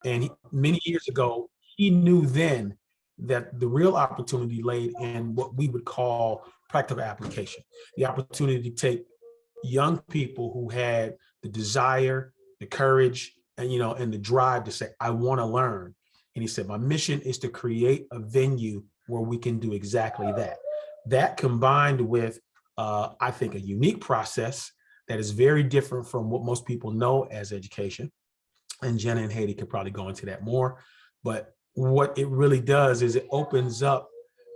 And many years ago, he knew then that the real opportunity laid in what we would call practical application, the opportunity to take young people who had the desire, the courage, and and the drive to say, I want to learn. And he said, my mission is to create a venue where we can do exactly that. That combined with, I think, a unique process that is very different from what most people know as education. And Jenna and Haiti could probably go into that more. But what it really does is it opens up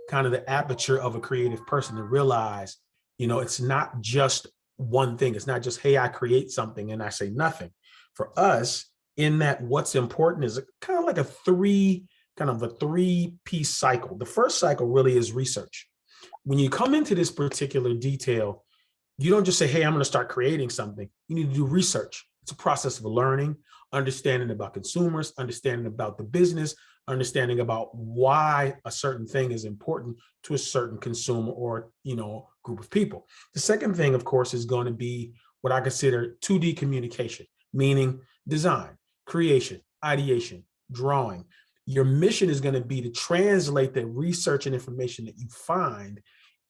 kind of the aperture of a creative person to realize, it's not just one thing. It's not just, hey, I create something and I say nothing. For us, in that what's important is kind of like a three-piece cycle. The first cycle really is research. When you come into this particular detail, you don't just say, hey, I'm going to start creating something. You need to do research. It's a process of learning, understanding about consumers, understanding about the business, understanding about why a certain thing is important to a certain consumer or, group of people. The second thing, of course, is going to be what I consider 2D communication, meaning design, creation, ideation, drawing. Your mission is going to be to translate the research and information that you find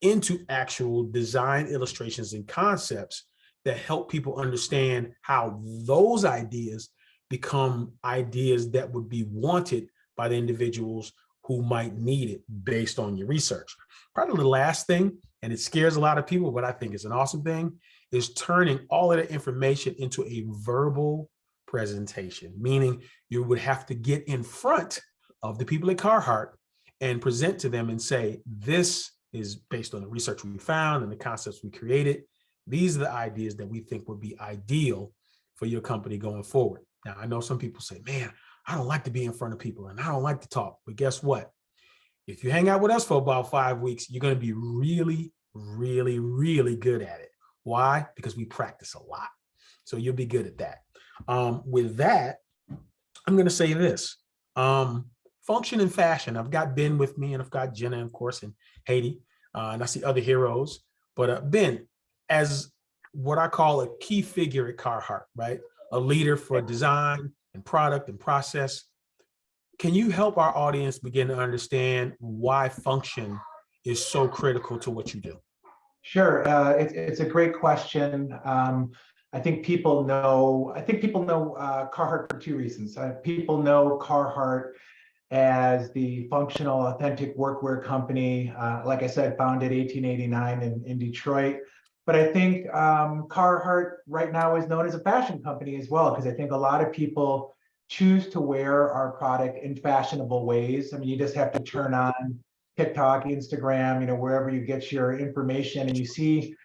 into actual design illustrations and concepts that help people understand how those ideas become ideas that would be wanted by the individuals who might need it based on your research. Probably the last thing, and it scares a lot of people, but I think it's an awesome thing, is turning all of the information into a verbal presentation, meaning you would have to get in front of the people at Carhartt and present to them and say, this is based on the research we found and the concepts we created. These are the ideas that we think would be ideal for your company going forward. Now, I know some people say, man, I don't like to be in front of people and I don't like to talk. But guess what? If you hang out with us for about 5 weeks, you're going to be really, really, really good at it. Why? Because we practice a lot. So you'll be good at that. With that, I'm going to say this. Function and fashion. I've got Ben with me, and I've got Jenna, of course, and Haiti, and I see other heroes. But Ben, as what I call a key figure at Carhartt, right? A leader for design and product and process. Can you help our audience begin to understand why function is so critical to what you do? Sure, it's a great question. I think people know Carhartt for two reasons. People know Carhartt as the functional, authentic workwear company, like I said, founded 1889 in Detroit. But I think Carhartt right now is known as a fashion company as well, because I think a lot of people choose to wear our product in fashionable ways. I mean, you just have to turn on TikTok, Instagram, wherever you get your information, and you see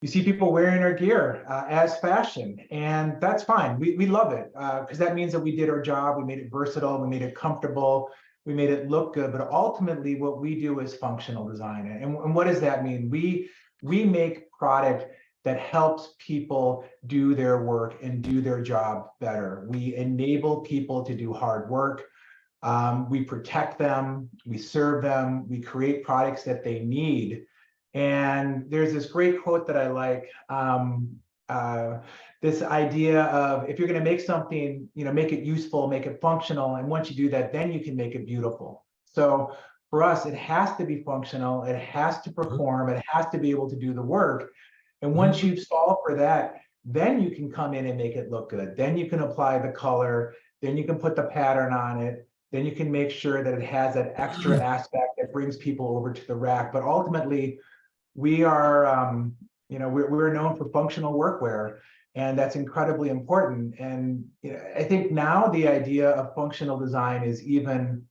people wearing our gear as fashion, and that's fine. We love it because that means that we did our job. We made it versatile, we made it comfortable, we made it look good. But ultimately, what we do is functional design. And what does that mean? We make product that helps people do their work and do their job better. We enable people to do hard work. We protect them, we serve them, we create products that they need. And there's this great quote that I like, this idea of, if you're going to make something, make it useful, make it functional. And once you do that, then you can make it beautiful. So for us, it has to be functional, it has to perform, it has to be able to do the work. And once you've solved for that, then you can come in and make it look good. Then you can apply the color, then you can put the pattern on it, then you can make sure that it has that extra aspect that brings people over to the rack. But ultimately, we are, we're known for functional workwear, and that's incredibly important. And I think now the idea of functional design is even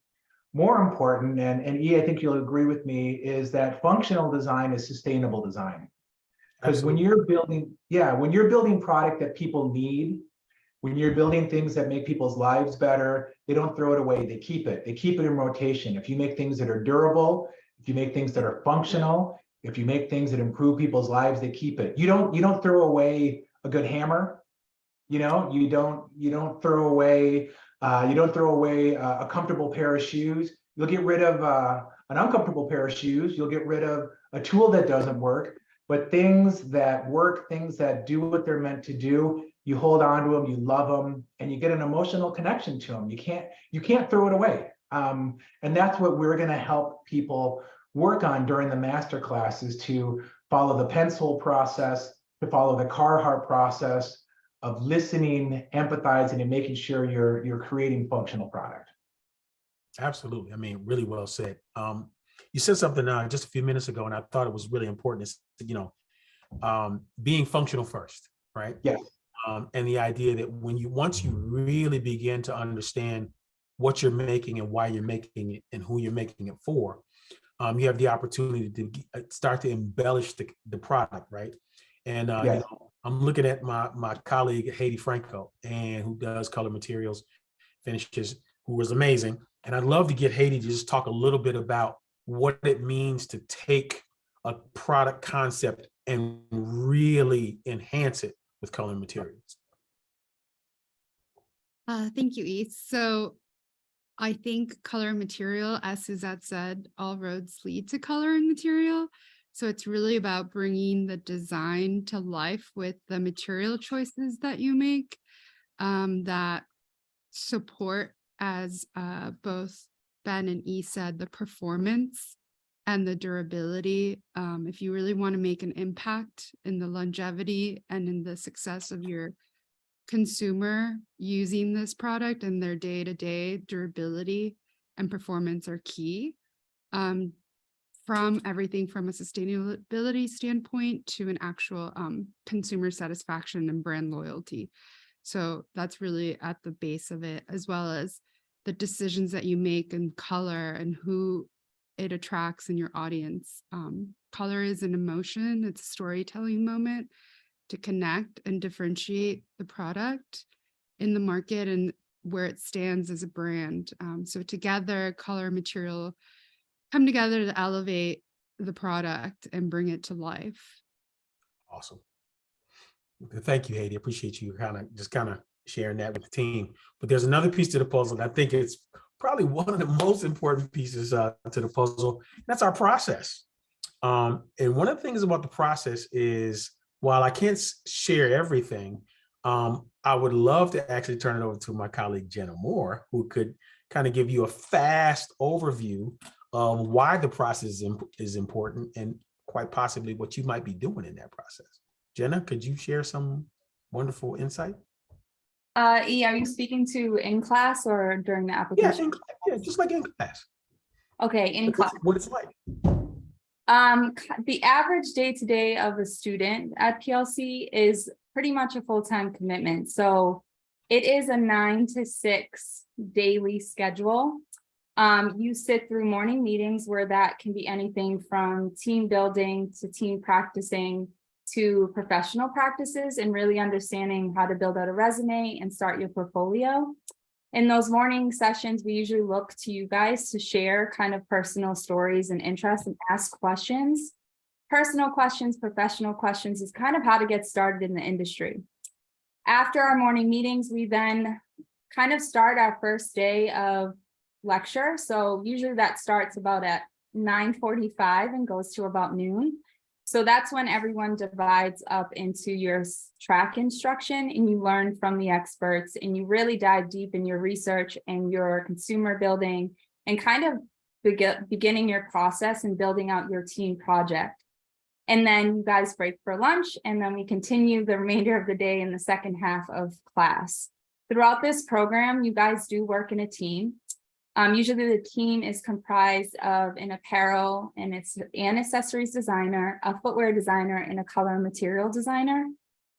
more important. And E, I think you'll agree with me, is that functional design is sustainable design. Because when you're building product that people need, when you're building things that make people's lives better, they don't throw it away, they keep it in rotation. If you make things that are durable, if you make things that are functional, if you make things that improve people's lives, they keep it. You don't throw away a good hammer, you don't throw away a comfortable pair of shoes. You'll get rid of an uncomfortable pair of shoes, you'll get rid of a tool that doesn't work. But things that work, things that do what they're meant to do, you hold on to them, you love them, and you get an emotional connection to them. You can't throw it away. And that's what we're going to help people work on during the masterclass, is to follow the pencil process, to follow the Carhartt process of listening, empathizing, and making sure you're creating functional product. Absolutely. I mean, really well said. You said something just a few minutes ago, and I thought it was really important. Is, being functional first, right? Yes. And the idea that once you really begin to understand what you're making and why you're making it and who you're making it for, you have the opportunity to start to embellish the product, right? And Yes. I'm looking at my colleague Haiti Franco, and who does color materials, finishes, who was amazing. And I'd love to get Haiti to just talk a little bit about what it means to take a product concept and really enhance it with color materials. Thank you, Eve. So I think color and material, as Suzette said, all roads lead to color and material. So it's really about bringing the design to life with the material choices that you make that support, as both Ben and E said, the performance and the durability. If you really want to make an impact in the longevity and in the success of your consumer using this product, and their day-to-day durability and performance are key. From everything from a sustainability standpoint to an actual consumer satisfaction and brand loyalty. So that's really at the base of it, as well as the decisions that you make in color and who it attracts in your audience. Color is an emotion, it's a storytelling moment to connect and differentiate the product in the market and where it stands as a brand. So together, color and material come together to elevate the product and bring it to life. Awesome. Thank you, Haiti. Appreciate you kind of sharing that with the team. But there's another piece to the puzzle, and I think it's probably one of the most important pieces to the puzzle. That's our process. And one of the things about the process is, while I can't share everything, I would love to actually turn it over to my colleague, Jenna Moore, who could kind of give you a fast overview of why the process is important and quite possibly what you might be doing in that process. Jenna, could you share some wonderful insight? E, are you speaking to in class or during the application? Yeah, just like in class. Okay, in class. What it's like. The average day-to-day of a student at PLC is pretty much a full-time commitment. So it is a 9 to 6 daily schedule. You sit through morning meetings where that can be anything from team building to team practicing to professional practices and really understanding how to build out a resume and start your portfolio. In those morning sessions, we usually look to you guys to share kind of personal stories and interests and ask questions. Personal questions, professional questions is kind of how to get started in the industry. After our morning meetings, we then kind of start our first day of lecture. So usually that starts about at 9:45 and goes to about noon. So that's when everyone divides up into your track instruction and you learn from the experts and you really dive deep in your research and your consumer building and kind of beginning your process and building out your team project. And then you guys break for lunch and then we continue the remainder of the day in the second half of class. Throughout this program, you guys do work in a team. Usually the team is comprised of an apparel and an accessories designer, a footwear designer, and a color and material designer.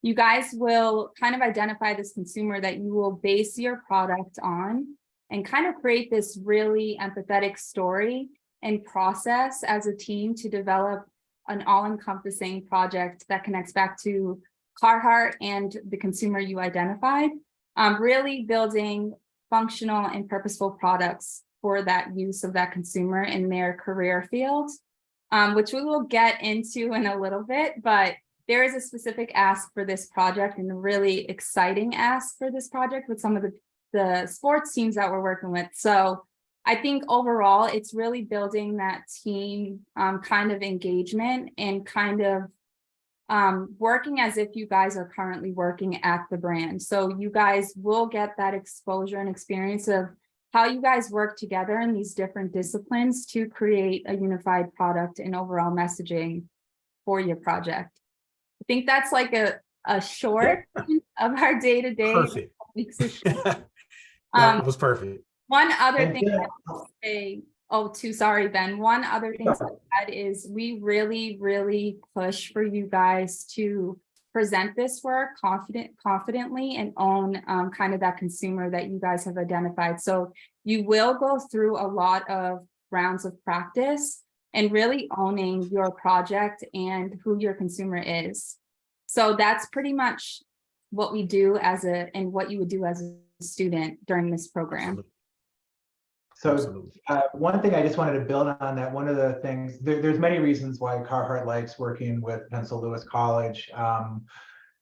You guys will kind of identify this consumer that you will base your product on and kind of create this really empathetic story and process as a team to develop an all-encompassing project that connects back to Carhartt and the consumer you identified, really building functional and purposeful products for that use of that consumer in their career field, which we will get into in a little bit, but there is a specific ask for this project and a really exciting ask for this project with some of the sports teams that we're working with. So I think overall, it's really building that team kind of engagement and kind of working as if you guys are currently working at the brand. So you guys will get that exposure and experience of how you guys work together in these different disciplines to create a unified product and overall messaging for your project. I think that's like a short of our day-to-day. Perfect. Weeks of shift. That was perfect. One other And thing I will say, sorry, Ben. One other thing to add is we really, really push for you guys to present this work confidently and own kind of that consumer that you guys have identified. So you will go through a lot of rounds of practice and really owning your project and who your consumer is. So that's pretty much what we do and what you would do as a student during this program. So one thing I just wanted to build on that, one of the things, there's many reasons why Carhartt likes working with Pencil Lewis College.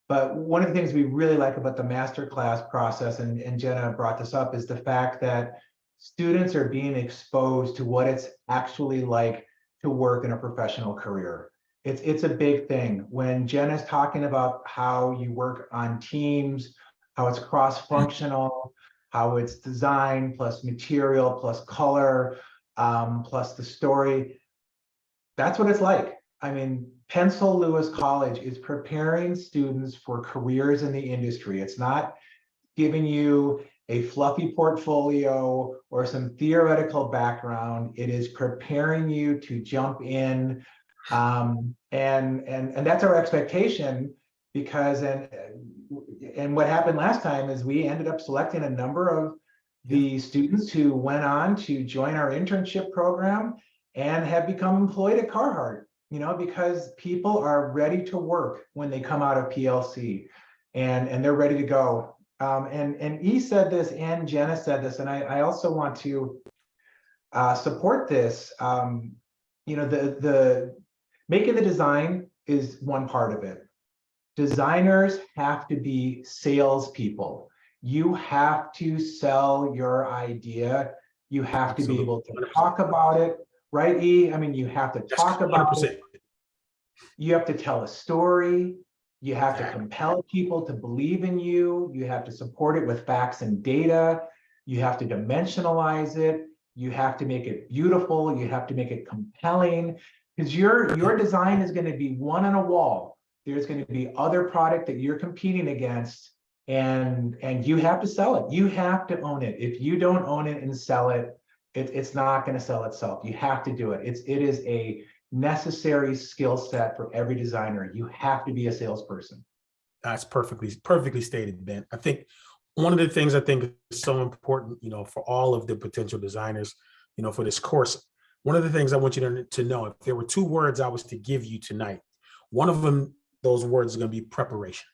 But one of the things we really like about the masterclass process, and Jenna brought this up, is the fact that students are being exposed to what it's actually like to work in a professional career. It's a big thing. When Jenna's talking about how you work on teams, how it's cross-functional, how it's design plus material plus color plus the story, that's what it's like. I mean, Pencil Lewis College is preparing students for careers in the industry. It's not giving you a fluffy portfolio or some theoretical background. It is preparing you to jump in, and that's our expectation, because and what happened last time is we ended up selecting a number of the students who went on to join our internship program and have become employed at Carhartt, because people are ready to work when they come out of PLC, and they're ready to go. And E said this and Jenna said this, and I also want to support this. The making the design is one part of it. Designers have to be salespeople. You have to sell your idea. You have to be able to talk about it, right, E? I mean, you have to talk about it. You have to tell a story. You have to compel people to believe in you. You have to support it with facts and data. You have to dimensionalize it. You have to make it beautiful. You have to make it compelling, because your design is going to be one on a wall. There's going to be other product that you're competing against, and you have to sell it. You have to own it. If you don't own it and sell it, it's not going to sell itself. You have to do it. It is a necessary skill set for every designer. You have to be a salesperson. That's perfectly stated, Ben. I think one of the things I think is so important, for all of the potential designers, for this course, one of the things I want you to know, if there were 2 words I was to give you tonight, one of them, those words are going to be preparation,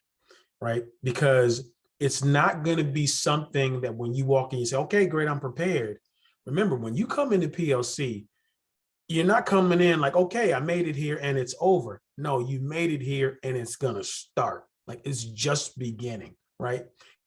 right? Because it's not going to be something that when you walk in, you say, okay, great, I'm prepared. Remember, when you come into PLC, you're not coming in like, okay, I made it here and it's over. No, you made it here and it's going to start. Like, it's just beginning, right?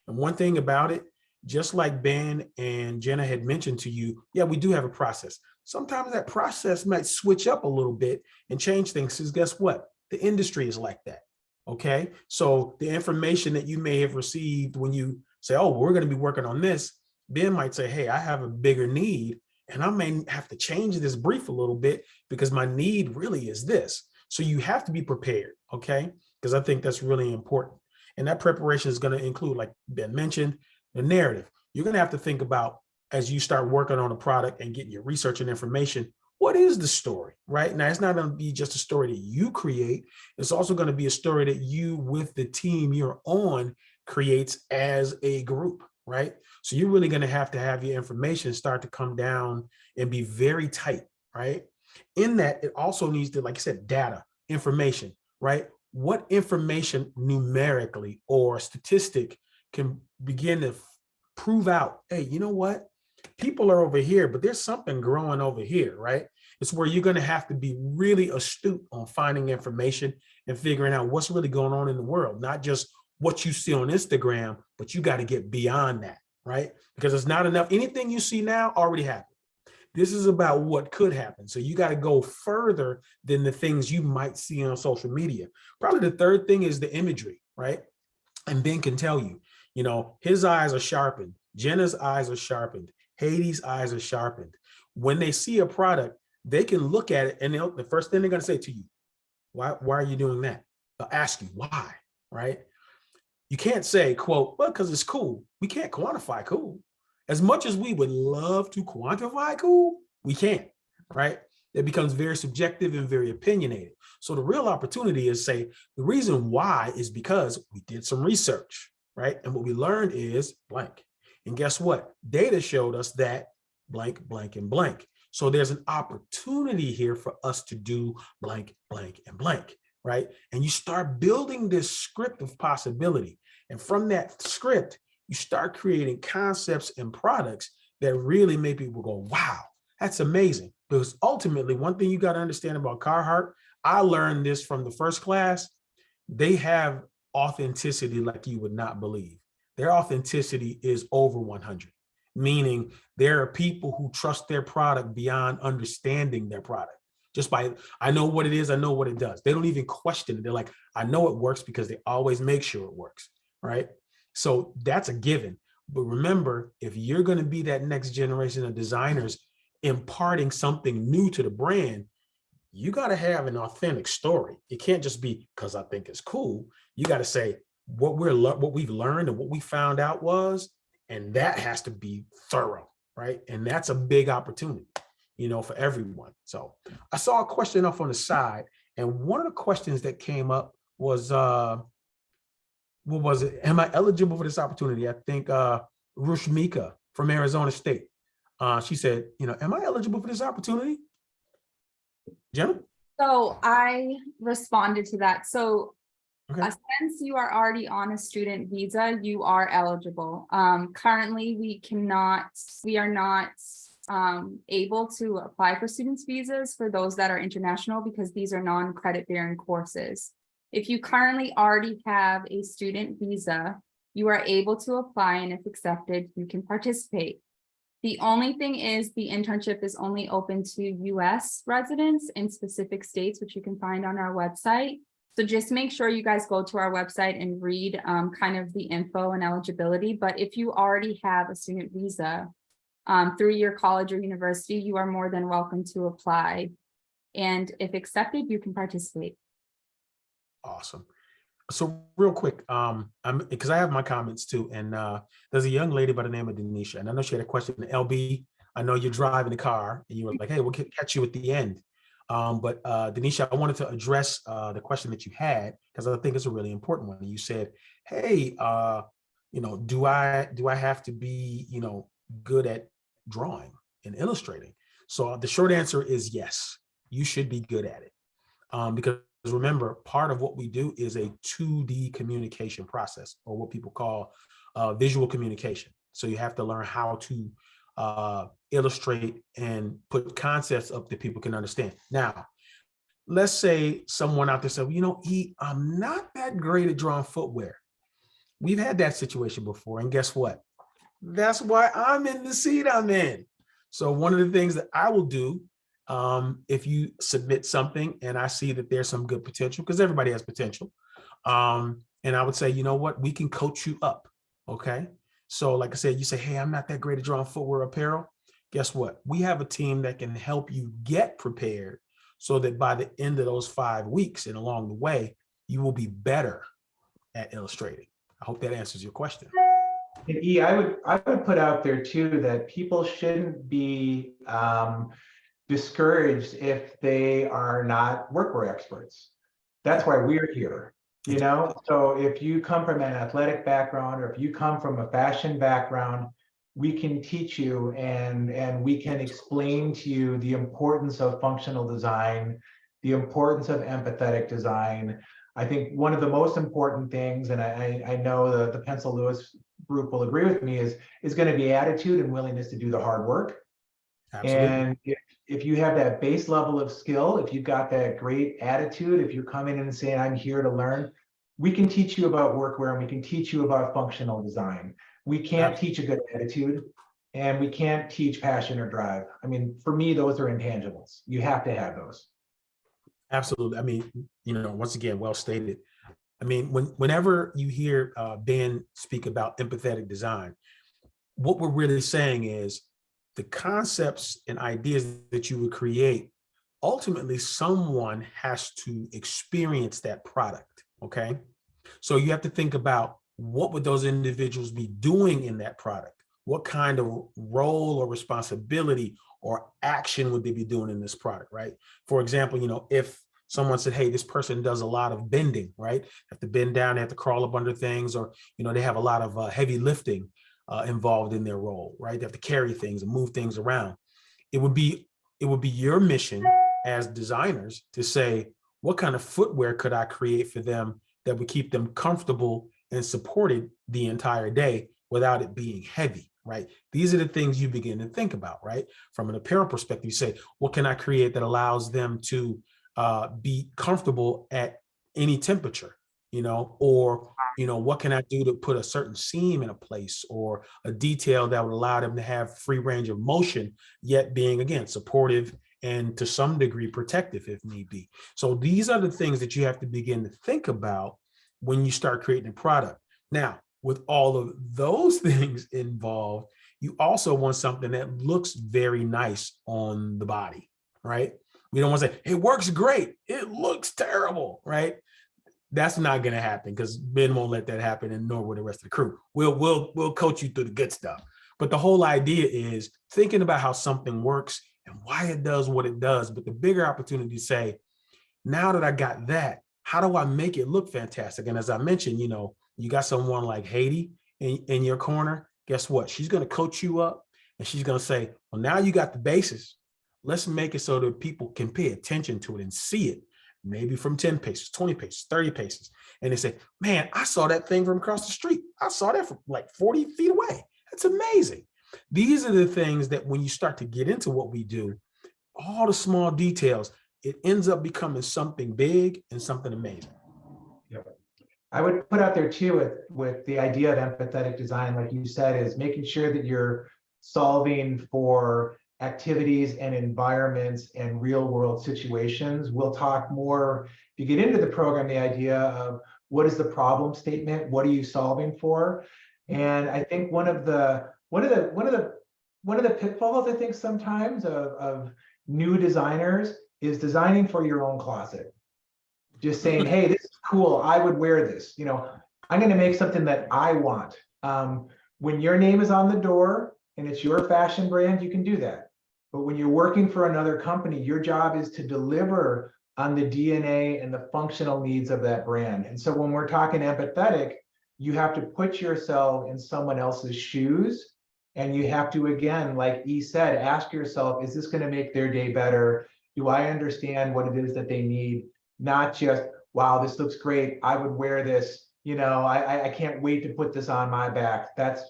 And one thing about it, just like Ben and Jenna had mentioned to you, yeah, we do have a process. Sometimes that process might switch up a little bit and change things, because guess what? The industry is like that, okay? So the information that you may have received when you say, oh, we're going to be working on this, Ben might say, hey, I have a bigger need, and I may have to change this brief a little bit because my need really is this. So you have to be prepared, okay? Because I think that's really important. And that preparation is going to include, like Ben mentioned, the narrative. You're going to have to think about, as you start working on a product and getting your research and information, what is the story, right? Now, it's not going to be just a story that you create. It's also going to be a story that you, with the team you're on, creates as a group, right? So you're really going to have your information start to come down and be very tight, right? In that, it also needs to, like I said, data, information, right? What information numerically or statistic can begin to prove out, hey, you know what? People are over here, but there's something growing over here, right? It's where you're going to have to be really astute on finding information and figuring out what's really going on in the world, not just what you see on Instagram, but you got to get beyond that, right? Because it's not enough. Anything you see now already happened. This is about what could happen. So you got to go further than the things you might see on social media. Probably the third thing is the imagery, right? And Ben can tell you, his eyes are sharpened. Jenna's eyes are sharpened. Hades' eyes are sharpened. When they see a product, they can look at it and the first thing they're going to say to you, why are you doing that? They'll ask you why, right? You can't say, quote, well, because it's cool. We can't quantify cool. As much as we would love to quantify cool, we can't, right? It becomes very subjective and very opinionated. So the real opportunity is say, the reason why is because we did some research, right? And what we learned is blank. And guess what? Data showed us that blank, blank, and blank. So there's an opportunity here for us to do blank, blank, and blank, right? And you start building this script of possibility. And from that script, you start creating concepts and products that really make people go, wow, that's amazing. Because ultimately, one thing you got to understand about Carhartt, I learned this from the first class, they have authenticity like you would not believe. Their authenticity is over 100, meaning there are people who trust their product beyond understanding their product. Just by, I know what it is, I know what it does. They don't even question it. They're like, I know it works because they always make sure it works, right? So that's a given. But remember, if you're going to be that next generation of designers imparting something new to the brand, you got to have an authentic story. It can't just be because I think it's cool. You got to say what we've learned and what we found out was, and that has to be thorough, right? And that's a big opportunity, for everyone. So I saw a question up on the side, and one of the questions that came up was, what was it? Am I eligible for this opportunity? I think Rushmika from Arizona State. She said, am I eligible for this opportunity? Jenna? So I responded to that. So Okay. since you are already on a student visa, you are eligible. Currently, we are not able to apply for students visas for those that are international because these are non-credit bearing courses. If you currently already have a student visa, you are able to apply, and if accepted, you can participate. The only thing is the internship is only open to US residents in specific states, which you can find on our website. So just make sure you guys go to our website and read kind of the info and eligibility. But if you already have a student visa through your college or university, you are more than welcome to apply. And if accepted, you can participate. Awesome. So real quick, because I have my comments too, and there's a young lady by the name of Denisha, and I know she had a question. LB, I know you're driving the car, and you were like, "Hey, we'll catch you at the end." But Denisha, I wanted to address the question that you had because I think it's a really important one. You said, "Hey, do I have to be good at drawing and illustrating?" So the short answer is yes, you should be good at it, because remember, part of what we do is a 2D communication process, or what people call visual communication. So you have to learn how to illustrate and put concepts up that people can understand. Now, let's say someone out there said, I'm not that great at drawing footwear. We've had that situation before, and guess what? That's why I'm in the seat I'm in. So one of the things that I will do, if you submit something and I see that there's some good potential, because everybody has potential, and I would say, you know what, we can coach you up, okay? So like I said, you say, hey, I'm not that great at drawing footwear apparel. Guess what? We have a team that can help you get prepared so that by the end of those 5 weeks and along the way, you will be better at illustrating. I hope that answers your question. And E, I would put out there too that people shouldn't be discouraged if they are not workwear experts. That's why we're here, So if you come from an athletic background, or if you come from a fashion background, we can teach you and we can explain to you the importance of functional design, the importance of empathetic design. I think one of the most important things, and I know the Pencil Lewis group will agree with me, is going to be attitude and willingness to do the hard work. Absolutely. And if you have that base level of skill, if you've got that great attitude, if you're coming in and saying, I'm here to learn, we can teach you about workwear and we can teach you about functional design. We can't teach a good attitude. and we can't teach passion or drive. I mean, for me, those are intangibles. You have to have those. Absolutely. I mean, once again, well stated. I mean, whenever you hear Ben speak about empathetic design, what we're really saying is the concepts and ideas that you would create, ultimately someone has to experience that product, okay? So you have to think about what would those individuals be doing in that product? What kind of role or responsibility or action would they be doing in this product, right? For example, if someone said, hey, this person does a lot of bending, right? They have to bend down, they have to crawl up under things, or, they have a lot of heavy lifting involved in their role, right? They have to carry things and move things around. It would be your mission as designers to say, what kind of footwear could I create for them that would keep them comfortable and supported the entire day without it being heavy, right? These are the things you begin to think about, right? From an apparel perspective, you say, what can I create that allows them to be comfortable at any temperature, or, what can I do to put a certain seam in a place or a detail that would allow them to have free range of motion, yet being, again, supportive and to some degree protective if need be. So these are the things that you have to begin to think about when you start creating a product. Now, with all of those things involved, you also want something that looks very nice on the body, right? We don't want to say, it works great, it looks terrible, right? That's not going to happen because Ben won't let that happen, and nor will the rest of the crew. We'll coach you through the good stuff. But the whole idea is thinking about how something works and why it does what it does. But the bigger opportunity to say, now that I got that, how do I make it look fantastic? And as I mentioned, you got someone like Haiti in your corner. Guess what? She's going to coach you up, and she's going to say, well, now you got the basis. Let's make it so that people can pay attention to it and see it. Maybe from 10 paces, 20 paces, 30 paces. And they say, man, I saw that thing from across the street. I saw that from like 40 feet away. That's amazing. These are the things that when you start to get into what we do, all the small details, it ends up becoming something big and something amazing. Yeah. I would put out there too with the idea of empathetic design, like you said, is making sure that you're solving for activities and environments and real world situations. We'll talk more, if you get into the program, the idea of what is the problem statement? What are you solving for? And I think one of the pitfalls, I think, sometimes of new designers is designing for your own closet. Just saying, hey, this is cool, I would wear this. I'm going to make something that I want. When your name is on the door and it's your fashion brand, you can do that. But when you're working for another company, your job is to deliver on the DNA and the functional needs of that brand. And so when we're talking empathetic, you have to put yourself in someone else's shoes. And you have to, again, like E said, ask yourself, is this going to make their day better? Do I understand what it is that they need? Not just, wow, this looks great, I would wear this. I can't wait to put this on my back. That's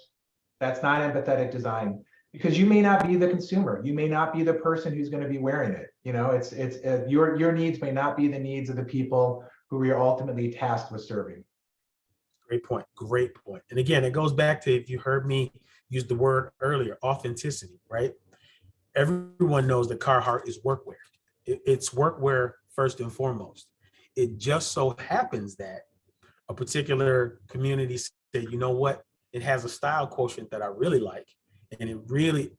not empathetic design. Because you may not be the consumer, you may not be the person who's going to be wearing it. Your needs may not be the needs of the people who you're ultimately tasked with serving. Great point. Great point. And again, it goes back to, if you heard me use the word earlier, authenticity, right? Everyone knows that Carhartt is workwear. It's workwear first and foremost. It just so happens that a particular community said, you know what? It has a style quotient that I really like. And it really,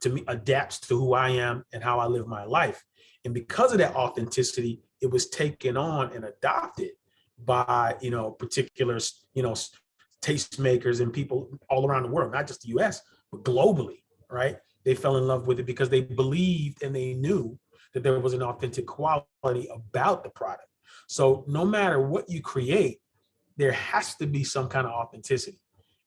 to me, adapts to who I am and how I live my life. And because of that authenticity, it was taken on and adopted by, particular, tastemakers and people all around the world, not just the US, but globally, right? They fell in love with it because they believed and they knew that there was an authentic quality about the product. So no matter what you create, there has to be some kind of authenticity.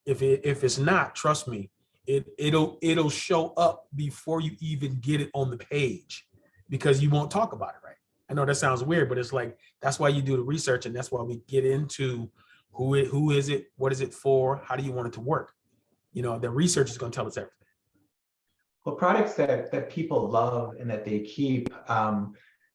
If it's not, trust me, it'll show up before you even get it on the page, because you won't talk about it, right? I know that sounds weird, but it's like, that's why you do the research, and that's why we get into who is it, what is it for, how do you want it to work? The research is going to tell us everything. Well, products that people love and that they keep,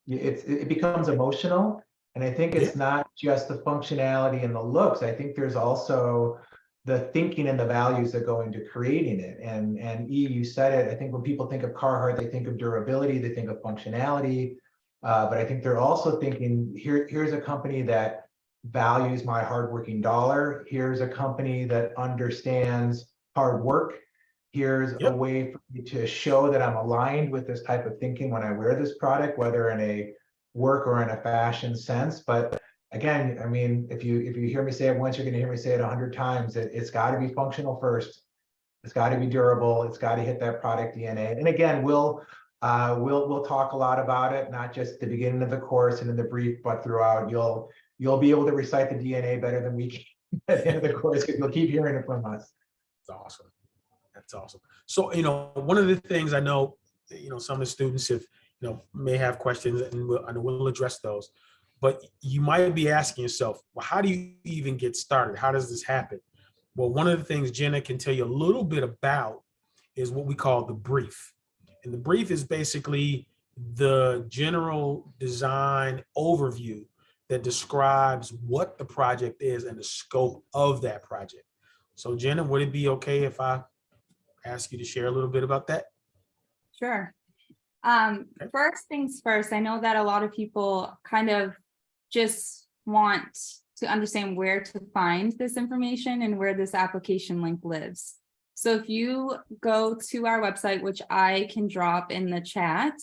it becomes emotional. And I think it's not just the functionality and the looks. I think there's also the thinking and the values that go into creating it. And E, you said it, I think when people think of Carhartt, they think of durability, they think of functionality, but I think they're also thinking, here's a company that values my hardworking dollar. Here's a company that understands hard work. Here's a way for me to show that I'm aligned with this type of thinking when I wear this product, whether in a work or in a fashion sense. But again, I mean, if you hear me say it once, you're going to hear me say it 100 times. It's got to be functional first. It's got to be durable. It's got to hit that product DNA. And again, we'll talk a lot about it, not just at the beginning of the course and in the brief, but throughout. You'll be able to recite the DNA better than we can at the end of the course, because you'll keep hearing it from us. That's awesome. That's awesome. So, one of the things I know, some of the students may have questions, and we'll address those. But you might be asking yourself, well, how do you even get started? How does this happen? Well, one of the things Jenna can tell you a little bit about is what we call the brief. And the brief is basically the general design overview that describes what the project is and the scope of that project. So Jenna, would it be okay if I ask you to share a little bit about that? Sure. First things first, I know that a lot of people kind of just want to understand where to find this information and where this application link lives. So if you go to our website, which I can drop in the chat,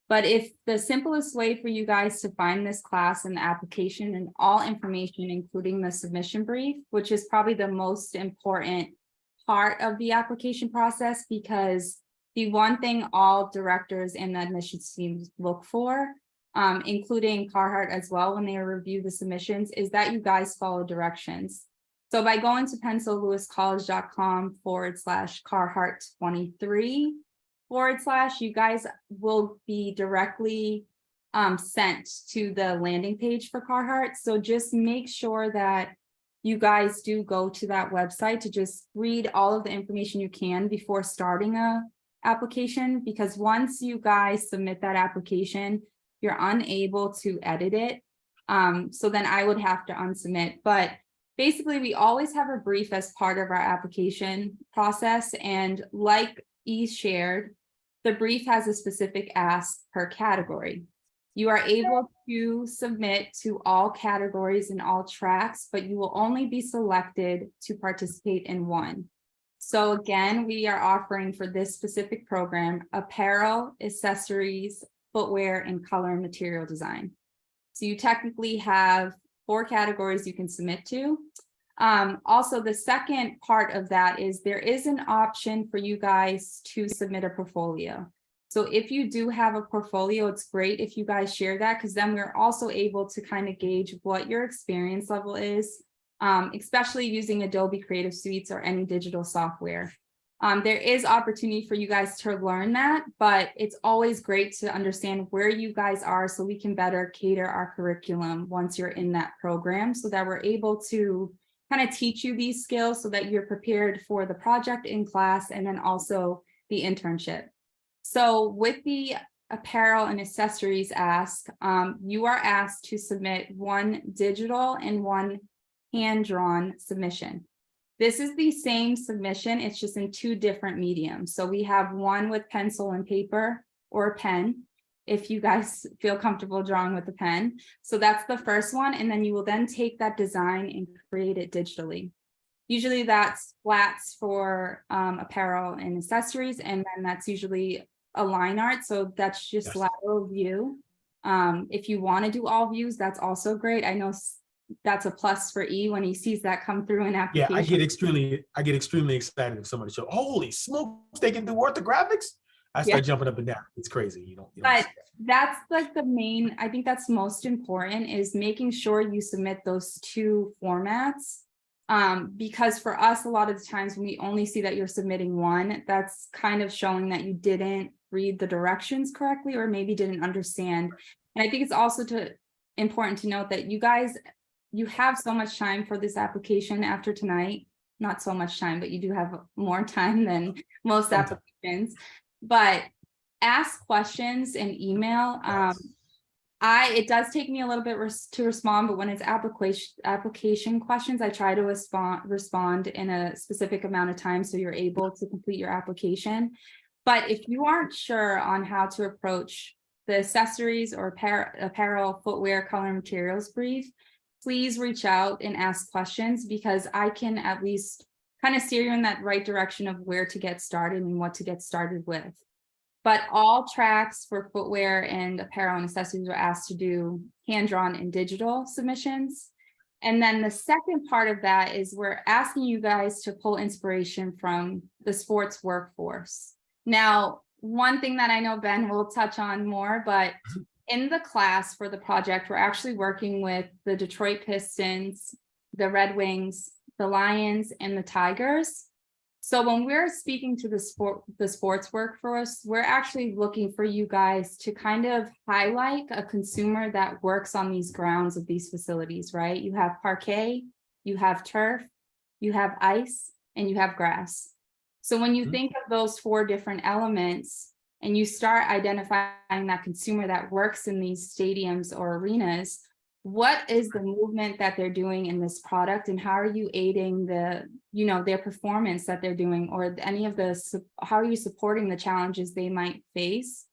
but if the simplest way for you guys to find this class and the application and all information, including the submission brief, which is probably the most important part of the application process, because the one thing all directors and the admissions teams look for, including Carhartt as well, when they review the submissions, is that you guys follow directions. So by going to pencillewiscollege.com/Carhartt23 / you guys will be directly sent to the landing page for Carhartt. So just make sure that you guys do go to that website to just read all of the information you can before starting a application, because once you guys submit that application, you're unable to edit it. So then I would have to unsubmit. But basically, we always have a brief as part of our application process. And like E shared, the brief has a specific ask per category. You are able to submit to all categories and all tracks, but you will only be selected to participate in one. So again, we are offering for this specific program, apparel, accessories, footwear, and color and material design. So you technically have 4 categories you can submit to. Also, the second part of that is there is an option for you guys to submit a portfolio. So if you do have a portfolio, it's great if you guys share that, because then we're also able to kind of gauge what your experience level is, especially using Adobe Creative Suites or any digital software. There is opportunity for you guys to learn that, but it's always great to understand where you guys are so we can better cater our curriculum once you're in that program, so that we're able to kind of teach you these skills so that you're prepared for the project in class and then also the internship. So with the apparel and accessories ask, you are asked to submit 1 digital and 1 hand-drawn submission. This is the same submission, it's just in 2 different mediums. So we have one with pencil and paper or a pen, if you guys feel comfortable drawing with a pen. So that's the first one, and then you will then take that design and create it digitally. Usually that's flats for apparel and accessories, and then that's usually a line art. So that's just lateral view. If you want to do all views, that's also great. I know that's a plus for E when he sees that come through an application. Yeah, I get extremely excited if somebody shows, holy smokes, they can do orthographics. I start jumping up and down. It's crazy, But that's like the main, I think that's most important, is making sure you submit those 2 formats. Because for us, a lot of the times when we only see that you're submitting 1, that's kind of showing that you didn't read the directions correctly or maybe didn't understand. And I think it's also important to note that you guys, you have so much time for this application after tonight. Not so much time, but you do have more time than most applications. But ask questions in email. It does take me a little bit to respond, but when it's application questions, I try to respond in a specific amount of time so you're able to complete your application. But if you aren't sure on how to approach the accessories or apparel, footwear, color, and materials brief, please reach out and ask questions, because I can at least kind of steer you in that right direction of where to get started and what to get started with. But all tracks for footwear and apparel and accessories are asked to do hand-drawn and digital submissions. And then the second part of that is we're asking you guys to pull inspiration from the sports workforce. Now, one thing that I know Ben will touch on more, but in the class for the project, we're actually working with the Detroit Pistons, the Red Wings, the Lions, and the Tigers. So when we're speaking to the sports workforce, we're actually looking for you guys to kind of highlight a consumer that works on these grounds of these facilities, right? You have parquet, you have turf, you have ice, and you have grass. So when you think of those 4 different elements and you start identifying that consumer that works in these stadiums or arenas, what is the movement that they're doing in this product, and how are you aiding their performance that they're doing, or any of how are you supporting the challenges they might face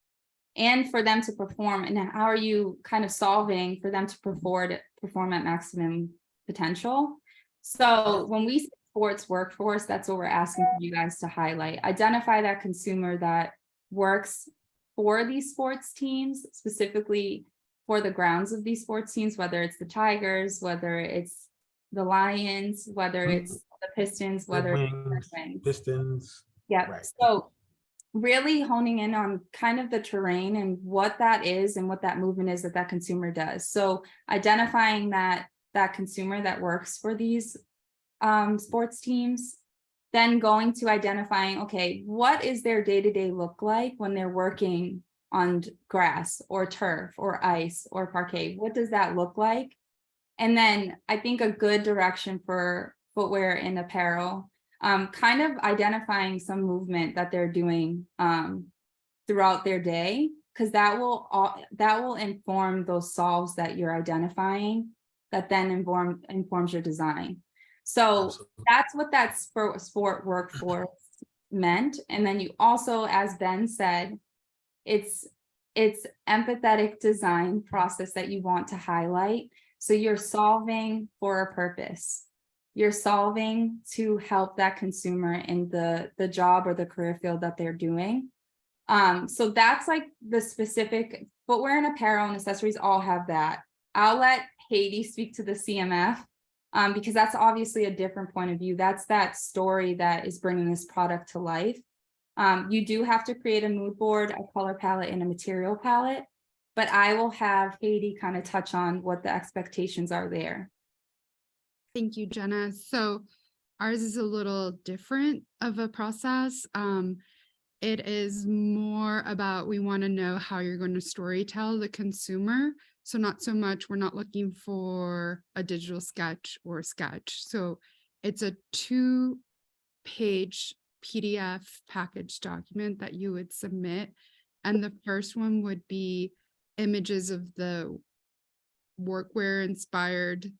and for them to perform, and how are you kind of solving for them to perform at maximum potential? So when we say sports workforce, that's what we're asking for you guys to highlight. Identify that consumer that works for these sports teams, specifically for the grounds of these sports teams, whether it's the Tigers, whether it's the Lions, whether it's the Pistons, whether it's the Red Wings. Pistons. Yeah. Right. So really honing in on kind of the terrain and what that is and what that movement is that consumer does. So identifying that consumer that works for these sports teams, then going to identifying, okay, what is their day-to-day look like when they're working on grass or turf or ice or parquet? What does that look like? And then I think a good direction for footwear and apparel, kind of identifying some movement that they're doing throughout their day, because that will inform those solves that you're identifying, that then informs your design. So Absolutely. that's what that sport workforce meant. And then you also, as Ben said, it's empathetic design process that you want to highlight. So you're solving for a purpose. You're solving to help that consumer in the job or the career field that they're doing. So that's like the specific footwear and apparel and accessories all have that. I'll let Haiti speak to the CMF because that's obviously a different point of view. That's that story that is bringing this product to life. You do have to create a mood board, a color palette, and a material palette, but I will have Haiti kind of touch on what the expectations are there. Thank you, Jenna. So ours is a little different of a process. It is more about, we want to know how you're going to storytell the consumer. So not so much, we're not looking for a digital sketch or a sketch. So it's a 2-page PDF package document that you would submit. And the first one would be images of the workwear inspired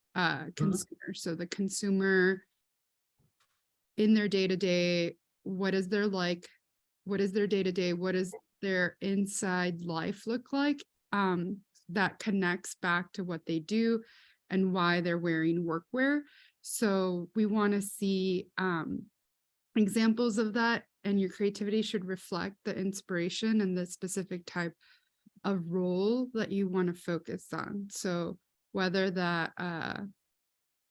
consumer. So the consumer in their day-to-day, what is their like, what is their day-to-day, what does their inside life look like, that connects back to what they do and why they're wearing workwear. So we want to see examples of that, and your creativity should reflect the inspiration and the specific type of role that you want to focus on. So whether that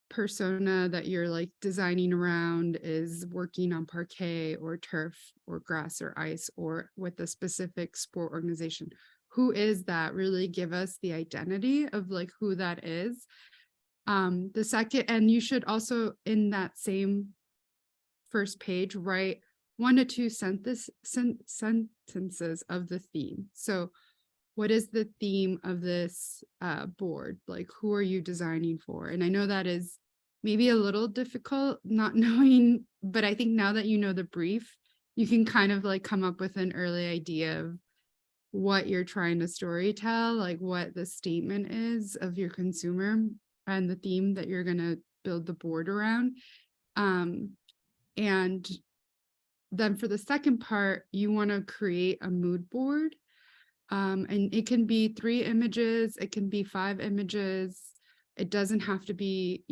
persona that you're like designing around is working on parquet or turf or grass or ice, or with a specific sport organization, who is that? Really give us the identity of like who that is. The second, and you should also in that same first page write 1 to 2 sentences of the theme. So what is the theme of this board? Like, who are you designing for? And I know that is maybe a little difficult not knowing, but I think now that you know the brief, you can kind of like come up with an early idea of what you're trying to story tell, like what the statement is of your consumer and the theme that you're going to build the board around. And then for the second part, you want to create a mood board. And it can be 3 images, it can be 5 images. It doesn't have to be,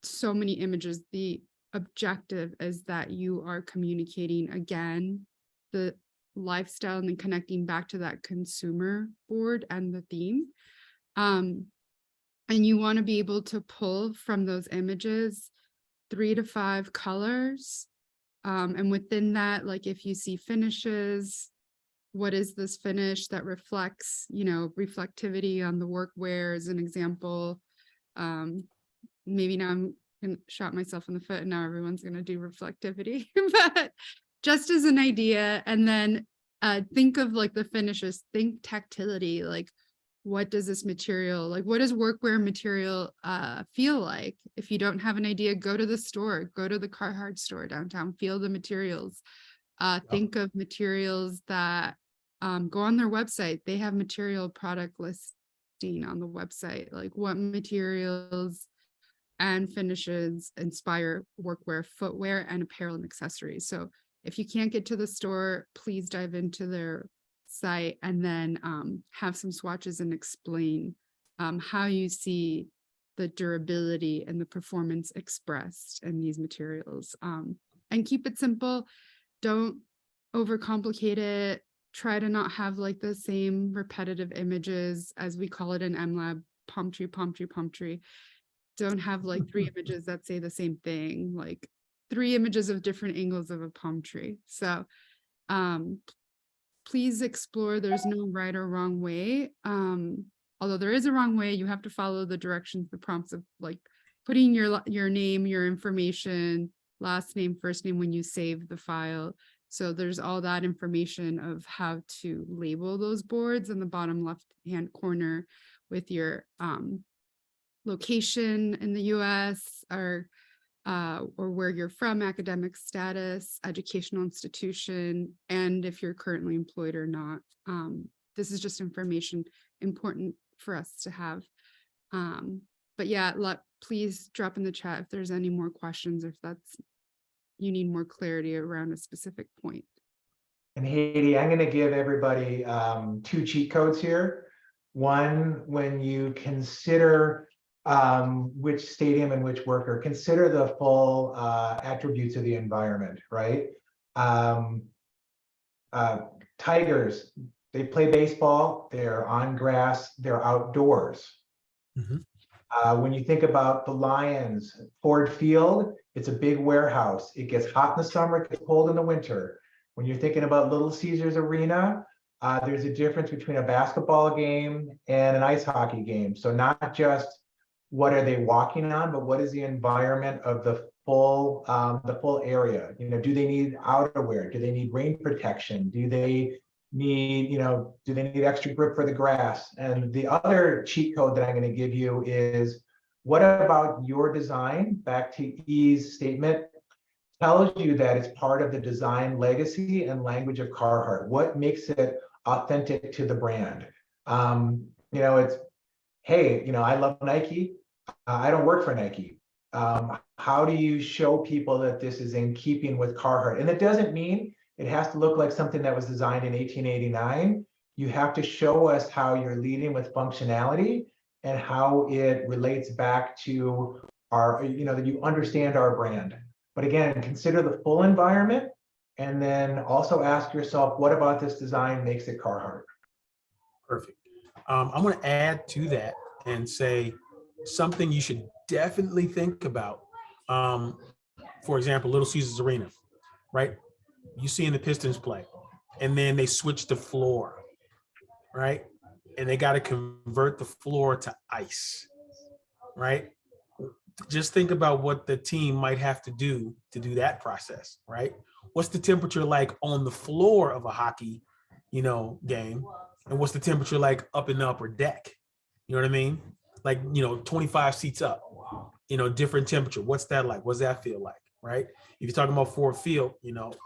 so many images. The objective is that you are communicating again the lifestyle and then connecting back to that consumer board and the theme. And you want to be able to pull from those images 3 to 5 colors. And within that, like if you see finishes, what is this finish that reflects, reflectivity on the workwear as an example. Maybe now I'm gonna shot myself in the foot and now everyone's gonna do reflectivity, but just as an idea. And then think of like the finishes, think tactility, like what does this material, like what does workwear material feel like? If you don't have an idea, go to the store, go to the Carhartt store downtown, feel the materials. Think of materials that go on their website. They have material product listing on the website, like what materials and finishes inspire workwear, footwear, and apparel and accessories. So if you can't get to the store, please dive into their site and then have some swatches and explain how you see the durability and the performance expressed in these materials. And keep it simple. Don't overcomplicate it. Try to not have like the same repetitive images, as we call it in MLab, palm tree, palm tree, palm tree. Don't have like 3 images that say the same thing, like 3 images of different angles of a palm tree. So please explore. There's no right or wrong way. Although there is a wrong way, you have to follow the directions, the prompts of like putting your name, your information, last name, first name when you save the file. So there's all that information of how to label those boards in the bottom left-hand corner with your location in the US or where you're from, academic status, educational institution, and if you're currently employed or not. This is just information important for us to have. But yeah, please drop in the chat if there's any more questions, or if you need more clarity around a specific point. And Haiti, I'm going to give everybody 2 cheat codes here. One, when you consider which stadium and which worker, consider the full attributes of the environment, right? Tigers, they play baseball, they're on grass, they're outdoors. When you think about the Lions, Ford Field, it's a big warehouse. It gets hot in the summer, it gets cold in the winter. When you're thinking about Little Caesars Arena, there's a difference between a basketball game and an ice hockey game. So not just what are they walking on, but what is the environment of the full area? Do they need outerwear? Do they need rain protection? Do they need, extra grip for the grass? And the other cheat code that I'm going to give you is, what about your design? Back to E's statement, tells you that it's part of the design legacy and language of Carhartt. What makes it authentic to the brand? It's, hey, I love Nike. I don't work for Nike. How do you show people that this is in keeping with Carhartt? And it doesn't mean it has to look like something that was designed in 1889. You have to show us how you're leading with functionality and how it relates back to our, that you understand our brand. But again, consider the full environment, and then also ask yourself, what about this design makes it Carhartt? Perfect. I'm going to add to that and say something you should definitely think about. For example, Little Caesars Arena, right? You see in the Pistons play, and then they switch the floor, right? And they got to convert the floor to ice, right? Just think about what the team might have to do that process, right? What's the temperature like on the floor of a hockey, game? And what's the temperature like up in the upper deck? You know what I mean? Like, 25 seats up, different temperature. What's that like? What's that feel like, right? If you're talking about Ford Field,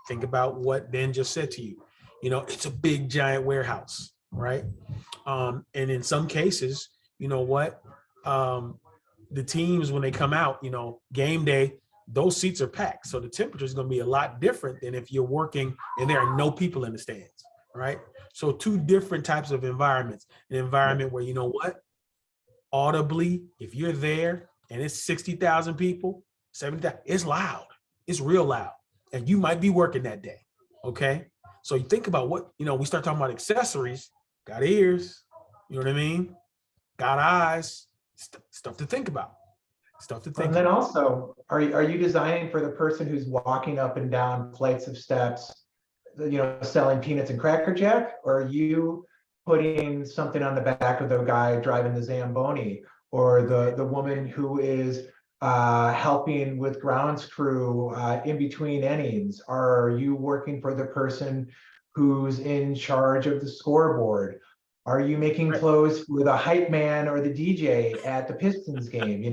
think about what Ben just said to you. It's a big giant warehouse, right? And in some cases, you know what? The teams, when they come out, game day, those seats are packed. So the temperature is going to be a lot different than if you're working and there are no people in the stands, right? So two different types of environments. An environment where, audibly, if you're there and it's 60,000 people, 70,000, it's loud. It's real loud. And you might be working that day, okay? So you think about what, we start talking about accessories, got ears, you know what I mean? Got eyes, stuff to think about. Stuff to think And then about. also, are you designing for the person who's walking up and down flights of steps, selling peanuts and Cracker Jack? Or are you putting something on the back of the guy driving the Zamboni, or the woman who is helping with grounds crew in between innings? Are you working for the person who's in charge of the scoreboard? Are you making clothes for the hype man or the DJ at the Pistons game?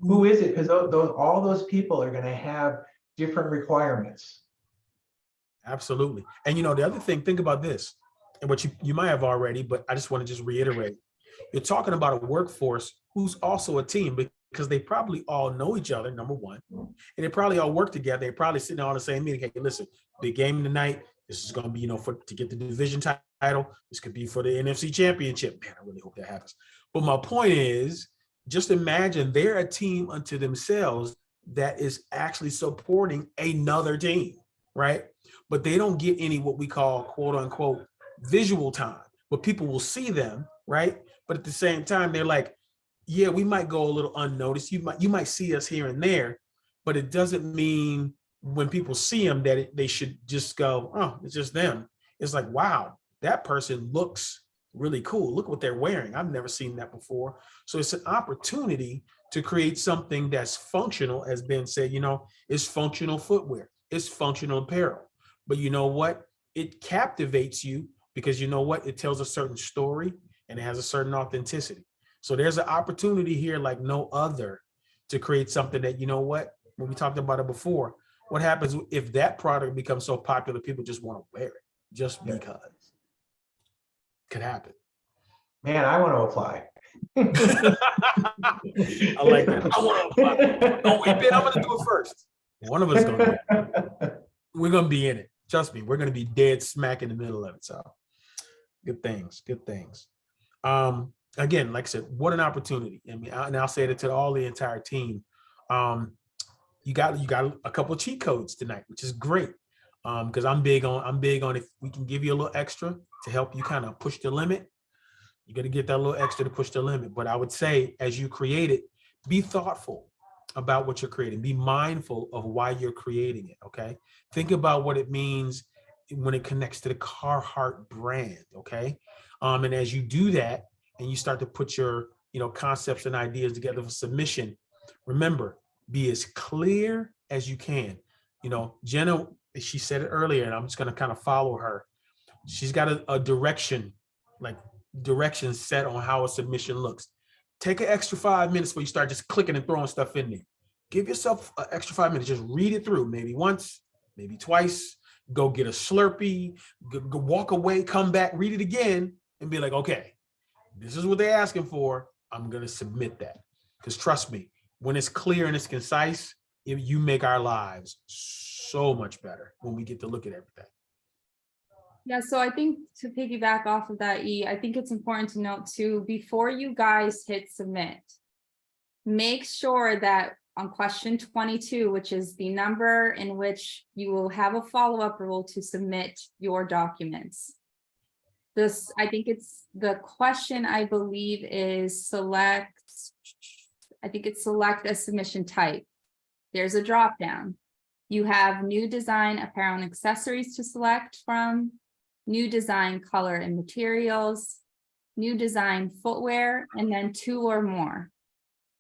Who is it? Because all those people are going to have different requirements. Absolutely. And the other thing, think about this, and what you might have already, but I just want to just reiterate. You're talking about a workforce who's also a team, because they probably all know each other, number one, and they probably all work together. They're probably sitting on the same meeting. Hey, listen, big game tonight. This is going to be, to get the division title. This could be for the NFC championship. Man, I really hope that happens. But my point is, just imagine they're a team unto themselves that is actually supporting another team, right? But they don't get any what we call quote unquote visual time, but people will see them, right? But at the same time, they're like, yeah, we might go a little unnoticed. You might see us here and there, but it doesn't mean when people see them that they should just go, oh, it's just them. It's like, wow, that person looks really cool. Look what they're wearing. I've never seen that before. So it's an opportunity to create something that's functional, as Ben said, it's functional footwear, it's functional apparel. But you know what? It captivates you because it tells a certain story and it has a certain authenticity. So there's an opportunity here like no other to create something that, when we talked about it before, what happens if that product becomes so popular, people just want to wear it just because? Could happen. Man, I want to apply. I like that. I want to apply. Oh, wait, Ben, I'm going to do it first. One of us is going to do it. We're going to be in it. Trust me, we're going to be dead smack in the middle of it. So good things. Again, like I said, what an opportunity. And I'll say it to all the entire team. You got a couple of cheat codes tonight, which is great. Because I'm big on if we can give you a little extra to help you kind of push the limit, you got to get that little extra to push the limit. But I would say, as you create it, be thoughtful about what you're creating. Be mindful of why you're creating it. Okay. Think about what it means when it connects to the Carhartt brand. Okay. And as you do that and you start to put your, concepts and ideas together for submission, remember, be as clear as you can. Jenna, she said it earlier, and I'm just going to kind of follow her. She's got a direction set on how a submission looks. Take an extra 5 minutes before you start just clicking and throwing stuff in there. Give yourself an extra 5 minutes. Just read it through, maybe once, maybe twice. Go get a Slurpee, go walk away, come back, read it again, and be like, okay, this is what they're asking for. I'm going to submit that. Because trust me, when it's clear and it's concise, you make our lives so much better when we get to look at everything. Yeah, so I think to piggyback off of that, I think it's important to note too, before you guys hit submit, make sure that on question 22, which is the number in which you will have a follow-up rule to submit your documents. I think it's the question, I believe, is select a submission type. There's a drop down. You have new design, apparel, and accessories to select from, new design, color, and materials, new design, footwear, and then 2 or more.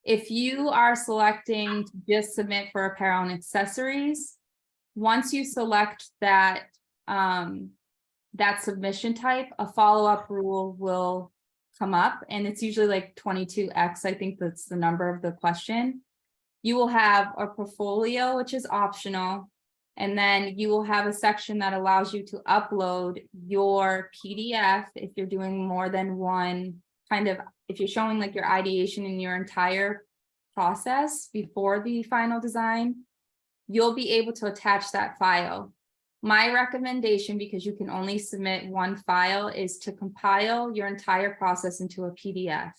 If you are selecting to just submit for apparel and accessories, once you select that, that submission type, a follow-up rule will come up, and it's usually like 22X. I think that's the number of the question. You will have a portfolio, which is optional, And then you will have a section that allows you to upload your PDF if you're doing more than one kind of, if you're showing like your ideation in your entire process before the final design, you'll be able to attach that file. My recommendation, because you can only submit one file, is to compile your entire process into a PDF.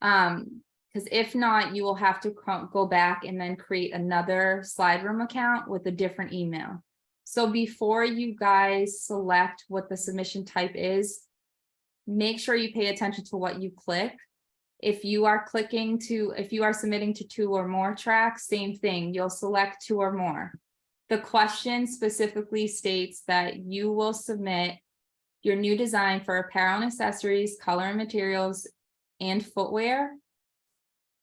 Because if not, you will have to go back and then create another SlideRoom account with a different email. So before you guys select what the submission type is, make sure you pay attention to what you click. If you are submitting to 2 or more tracks, same thing, you'll select 2 or more. The question specifically states that you will submit your new design for apparel and accessories, color and materials, and footwear.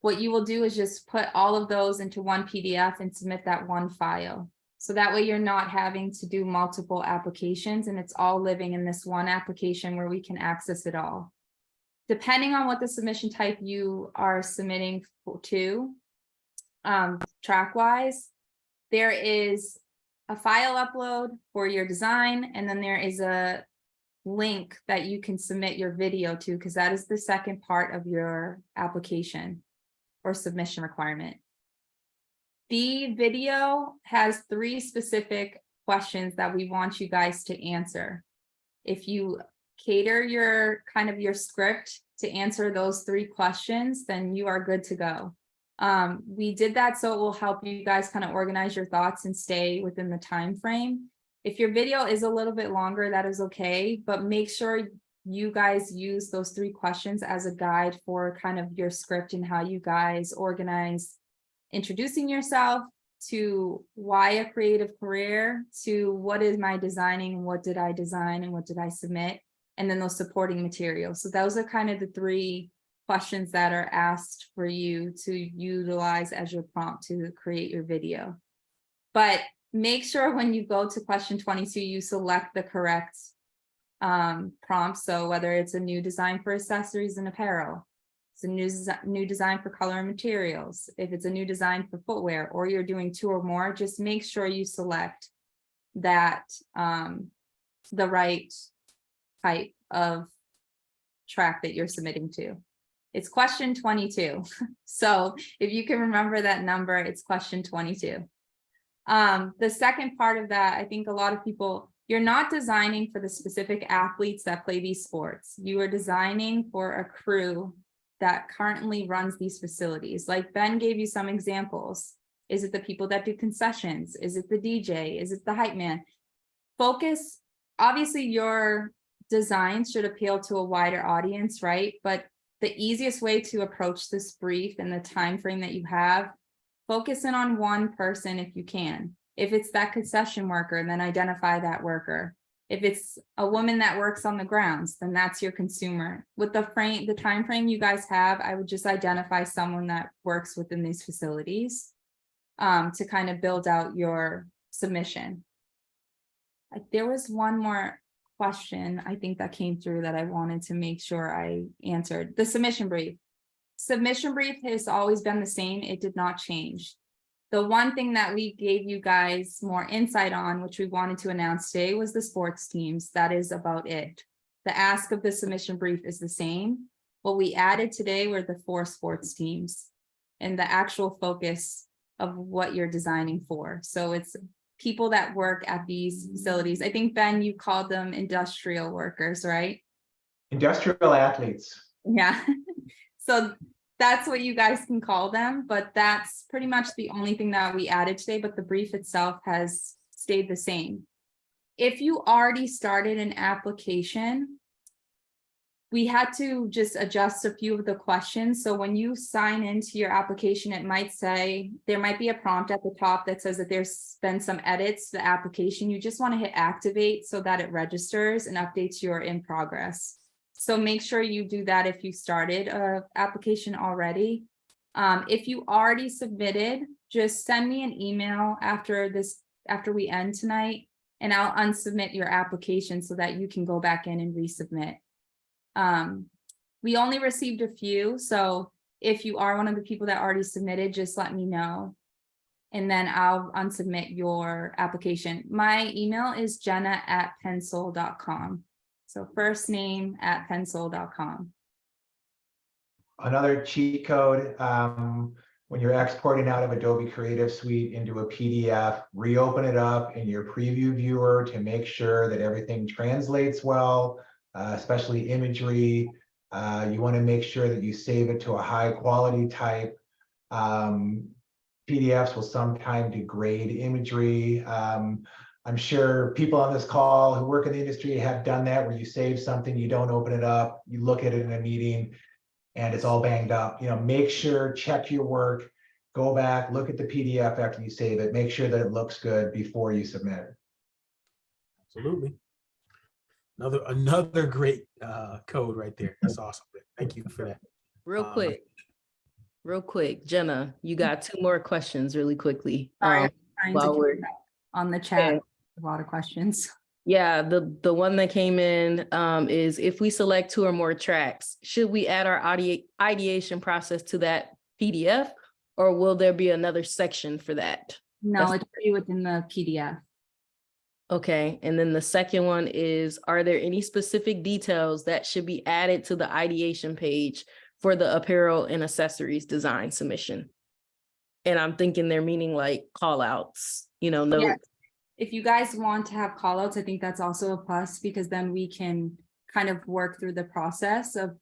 What you will do is just put all of those into one PDF and submit that one file. So that way you're not having to do multiple applications, and it's all living in this one application where we can access it all. Depending on what the submission type you are submitting to, track-wise, there is a file upload for your design, and then there is a link that you can submit your video to, because that is the second part of your application or submission requirement. The video has 3 specific questions that we want you guys to answer. If you cater your script to answer those 3 questions, then you are good to go. We did that so it will help you guys kind of organize your thoughts and stay within the time frame. If your video is a little bit longer, that is okay, but make sure you guys use those 3 questions as a guide for kind of your script and how you guys organize introducing yourself, to why a creative career, to what is my designing, what did I design and what did I submit, and then those supporting materials. So those are kind of the 3 questions that are asked for you to utilize as your prompt to create your video. But make sure when you go to question 22, you select the correct prompt. So whether it's a new design for accessories and apparel, it's a new design for color and materials, if it's a new design for footwear, or you're doing 2 or more, just make sure you select that the right type of track that you're submitting to. It's question 22. So if you can remember that number, it's question 22. The second part of that, I think a lot of people, you're not designing for the specific athletes that play these sports. You are designing for a crew that currently runs these facilities. Like Ben gave you some examples. Is it the people that do concessions? Is it the DJ? Is it the hype man? Focus, obviously your design should appeal to a wider audience, right? But the easiest way to approach this brief and the time frame that you have, focus in on one person if you can. If it's that concession worker, then identify that worker. If it's a woman that works on the grounds, then that's your consumer. With the time frame you guys have, I would just identify someone that works within these facilities to kind of build out your submission. There was one more question I think that came through that I wanted to make sure I answered. The submission brief. Submission brief has always been the same. It did not change. The one thing that we gave you guys more insight on, which we wanted to announce today, was the sports teams. That is about it. The ask of the submission brief is the same. What we added today were the 4 sports teams and the actual focus of what you're designing for. So it's people that work at these facilities. I think, Ben, you called them industrial workers, right? Industrial athletes. Yeah. So that's what you guys can call them, but that's pretty much the only thing that we added today, but the brief itself has stayed the same. If you already started an application, we had to just adjust a few of the questions. So when you sign into your application, it might say, there might be a prompt at the top that says that there's been some edits to the application. You just want to hit activate so that it registers and updates your in progress. So make sure you do that if you started an application already. If you already submitted, just send me an email after we end tonight, and I'll unsubmit your application so that you can go back in and resubmit. We only received a few, so if you are one of the people that already submitted, just let me know. and then I'll unsubmit your application. My email is jenna@pencil.com. So first name @pencil.com. Another cheat code, when you're exporting out of Adobe Creative Suite into a PDF, reopen it up in your preview viewer to make sure that everything translates well, especially imagery. You want to make sure that you save it to a high quality type. PDFs will sometimes degrade imagery. I'm sure people on this call who work in the industry have done that, where you save something, you don't open it up, you look at it in a meeting, and it's all banged up. Make sure, check your work, go back, look at the PDF after you save it, make sure that it looks good before you submit it. Absolutely. Another great code right there. That's awesome. Thank you for that. Real quick, Jenna, you got 2 more questions really quickly. Sorry, I'm trying while to we're keep up on the chat. Yeah. A lot of questions. Yeah, the one that came in is, if we select 2 or more tracks, should we add our ideation process to that PDF, or will there be another section for that? No, it's pretty within the PDF. Okay, and then the second one is, are there any specific details that should be added to the ideation page for the apparel and accessories design submission? And I'm thinking they're meaning like call outs, notes. Yes. If you guys want to have call outs, I think that's also a plus, because then we can kind of work through the process of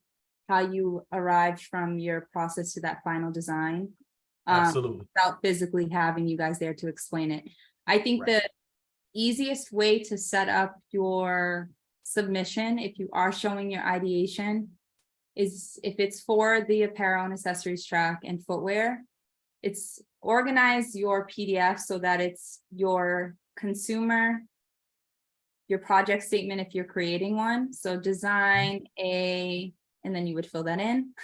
how you arrived from your process to that final design. Absolutely. Without physically having you guys there to explain it. I think the easiest way to set up your submission, if you are showing your ideation, is if it's for the apparel and accessories track and footwear, it's organize your PDF so that it's your consumer, your project statement if you're creating one. So design and then you would fill that in.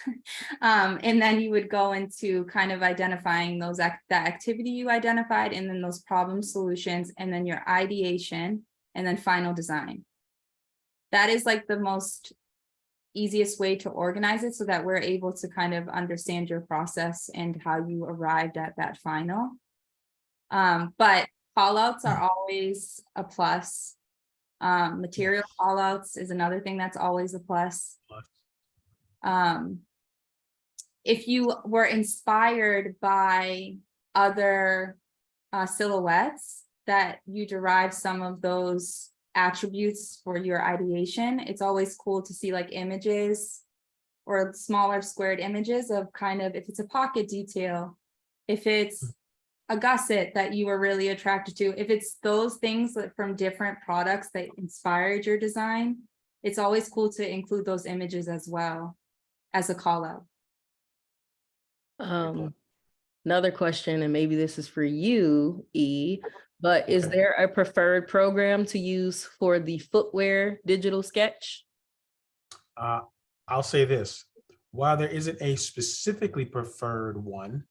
And then you would go into kind of identifying that activity you identified, and then those problem solutions, and then your ideation, and then final design. That is like the most easiest way to organize it, so that we're able to kind of understand your process and how you arrived at that final. But call outs are always a plus. Material call outs is another thing that's always a plus. If you were inspired by other silhouettes that you derive some of those attributes for your ideation, it's always cool to see like images or smaller squared images of kind of, if it's a pocket detail, if it's a gusset that you were really attracted to, if it's those things that from different products that inspired your design, it's always cool to include those images as well as a call out. Another question, and maybe this is for you, E, but is there a preferred program to use for the footwear digital sketch? I'll say this, while there isn't a specifically preferred one,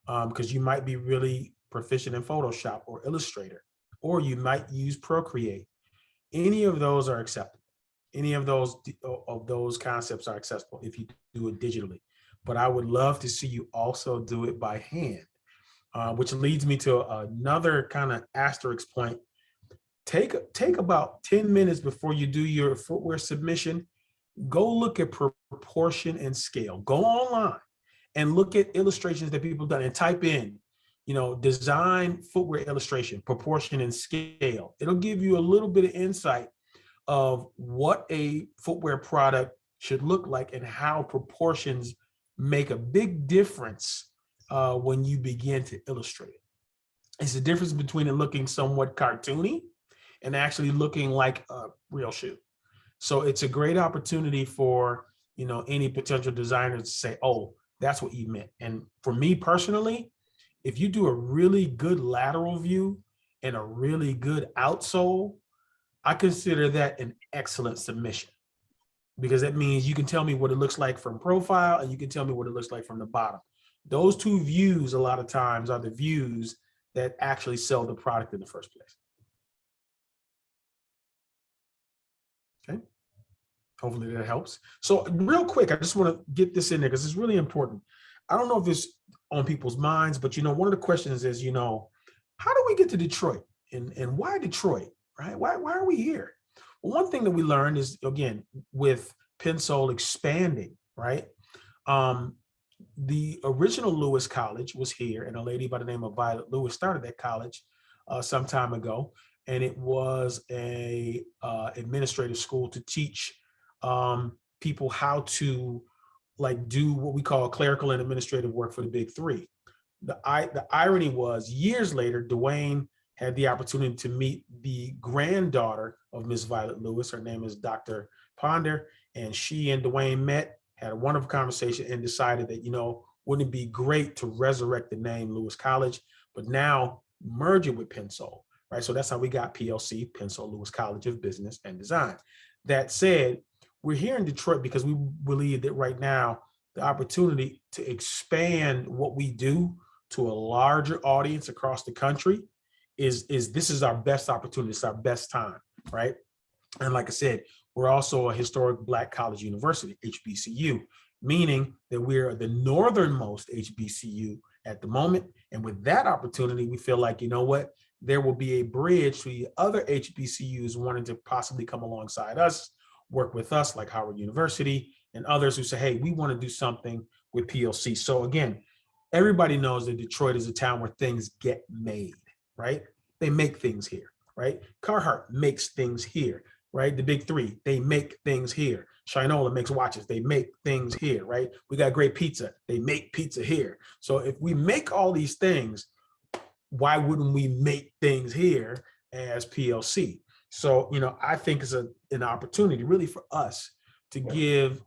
because you might be really proficient in Photoshop or Illustrator, or you might use Procreate. Any of those are acceptable. Any of those concepts are accessible if you do it digitally. But I would love to see you also do it by hand, which leads me to another kind of asterisk point. Take about 10 minutes before you do your footwear submission. Go look at proportion and scale. Go online and look at illustrations that people have done and type in, design footwear illustration, proportion and scale. It'll give you a little bit of insight of what a footwear product should look like and how proportions make a big difference when you begin to illustrate it. It's the difference between it looking somewhat cartoony and actually looking like a real shoe. So it's a great opportunity for any potential designer to say, oh, that's what you meant. And for me personally, if you do a really good lateral view and a really good outsole, I consider that an excellent submission, because that means you can tell me what it looks like from profile and you can tell me what it looks like from the bottom. Those two views a lot of times are the views that actually sell the product in the first place. Okay. Hopefully that helps. So real quick, I just want to get this in there because it's really important. I don't know if it's on people's minds. But, one of the questions is, how do we get to Detroit, and why Detroit, right? Why are we here? Well, one thing that we learned is, again, with Pensole expanding, right? The original Lewis College was here, and a lady by the name of Violet Lewis started that college some time ago. And it was a administrative school to teach people how to do what we call clerical and administrative work for the big three. The irony was, years later, Dwayne had the opportunity to meet the granddaughter of Miss Violet Lewis. Her name is Dr. Ponder, and she and Dwayne met, had a wonderful conversation, and decided that, wouldn't it be great to resurrect the name Lewis College, but now merge it with Pensole, right? So that's how we got PLC, Pensole Lewis College of Business and Design. That said, we're here in Detroit because we believe that right now, the opportunity to expand what we do to a larger audience across the country this is our best opportunity. It's our best time, right? And like I said, we're also a historic Black college university, HBCU, meaning that we're the northernmost HBCU at the moment. And with that opportunity, we feel like, there will be a bridge to the other HBCUs wanting to possibly come alongside us, work with us, like Howard University and others who say, hey, we want to do something with PLC. So again, everybody knows that Detroit is a town where things get made, right? They make things here, right? Carhartt makes things here, right? The big three, they make things here. Shinola makes watches, they make things here, right? We got great pizza, they make pizza here. So if we make all these things, why wouldn't we make things here as PLC? So, I think it's an opportunity really for us to give,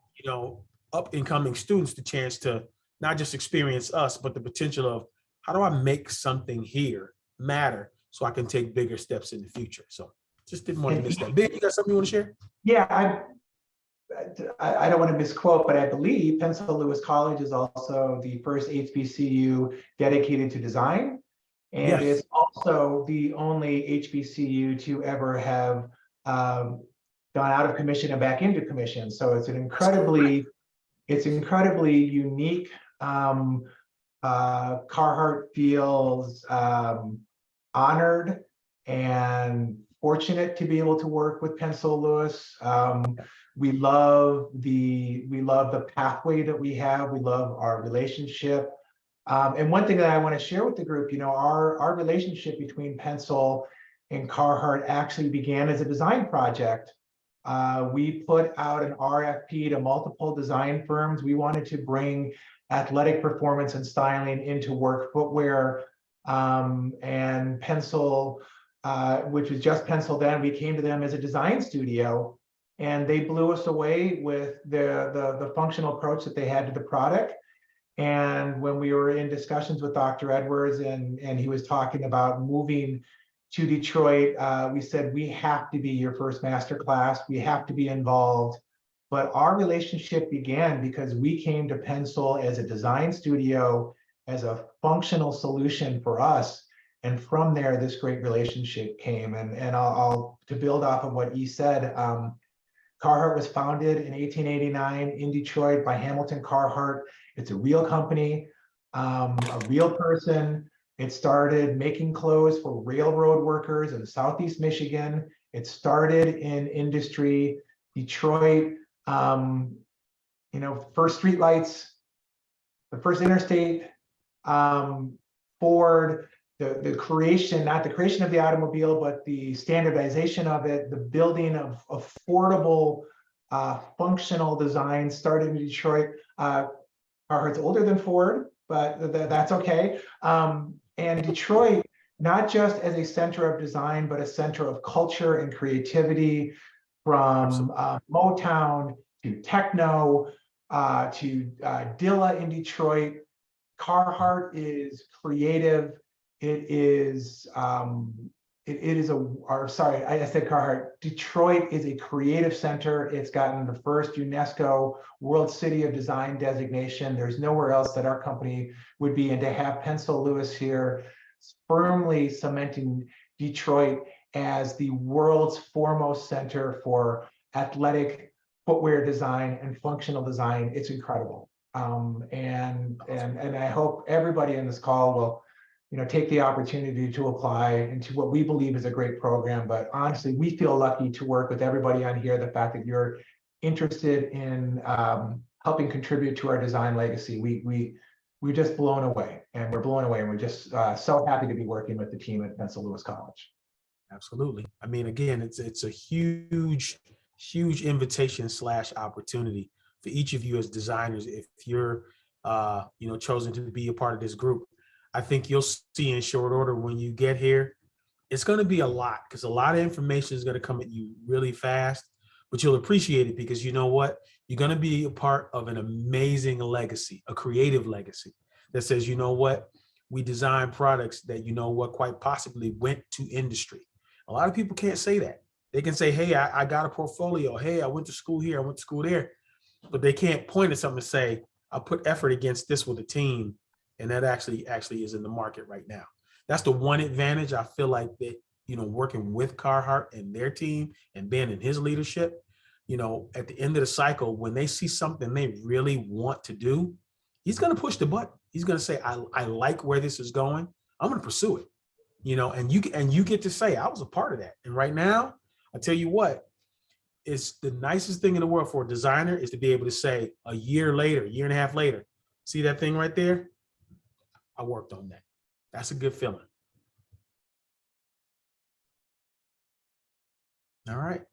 up and coming students the chance to not just experience us, but the potential of how do I make something here matter so I can take bigger steps in the future. So just didn't want to miss that. Ben, you got something you want to share? Yeah, I don't want to misquote, but I believe Pensole Lewis College is also the first HBCU dedicated to design. And Yes. it's also the only HBCU to ever have gone out of commission and back into commission. So it's an incredibly unique. Carhartt feels honored and fortunate to be able to work with Pensole Lewis. We love the pathway that we have. We love our relationship. And one thing that I want to share with the group, our relationship between Pensole and Carhartt actually began as a design project. We put out an RFP to multiple design firms. We wanted to bring athletic performance and styling into work footwear. And Pensole, which was just Pensole then, we came to them as a design studio, and they blew us away with the functional approach that they had to the product. And when we were in discussions with Dr. Edwards and he was talking about moving to Detroit, we said, we have to be your first masterclass. We have to be involved. But our relationship began because we came to Pensole as a design studio, as a functional solution for us. And from there, this great relationship came. And I'll to build off of what he said, Carhartt was founded in 1889 in Detroit by Hamilton Carhartt. It's a real company, a real person. It started making clothes for railroad workers in Southeast Michigan. It started in industry. Detroit, first streetlights, the first interstate, Ford, the creation, not the creation of the automobile, but the standardization of it, the building of affordable, functional design started in Detroit. Carhartt's older than Ford, but that's okay. And Detroit, not just as a center of design, but a center of culture and creativity, from Motown to techno to Dilla in Detroit. Carhartt is creative. It is I said Carhartt. Detroit is a creative center. It's gotten the first UNESCO World City of Design designation. There's nowhere else that our company would be, and to have Pensole Lewis here firmly cementing Detroit as the world's foremost center for athletic footwear design and functional design, it's incredible. And I hope everybody in this call will, take the opportunity to apply into what we believe is a great program. But honestly, we feel lucky to work with everybody on here. The fact that you're interested in helping contribute to our design legacy, we're just blown away, and we're just so happy to be working with the team at Pencil Lewis College. Absolutely. I mean, again, it's a huge invitation / opportunity for each of you as designers. If you're, chosen to be a part of this group, I think you'll see in short order when you get here, it's going to be a lot, because a lot of information is going to come at you really fast, but you'll appreciate it because you know what? You're going to be a part of an amazing legacy, a creative legacy that says, you know what? We design products that, quite possibly went to industry. A lot of people can't say that. They can say, hey, I got a portfolio. Hey, I went to school here. I went to school there. But they can't point at something to say, I put effort against this with a team. And that actually is in the market right now. That's the one advantage I feel like that, working with Carhartt and their team and Ben and his leadership, at the end of the cycle, when they see something they really want to do, he's going to push the button. He's going to say, I like where this is going. I'm going to pursue it. And you get to say, I was a part of that. And right now, I tell you what, it's the nicest thing in the world for a designer is to be able to say a year and a half later, see that thing right there? I worked on that. That's a good feeling. All right.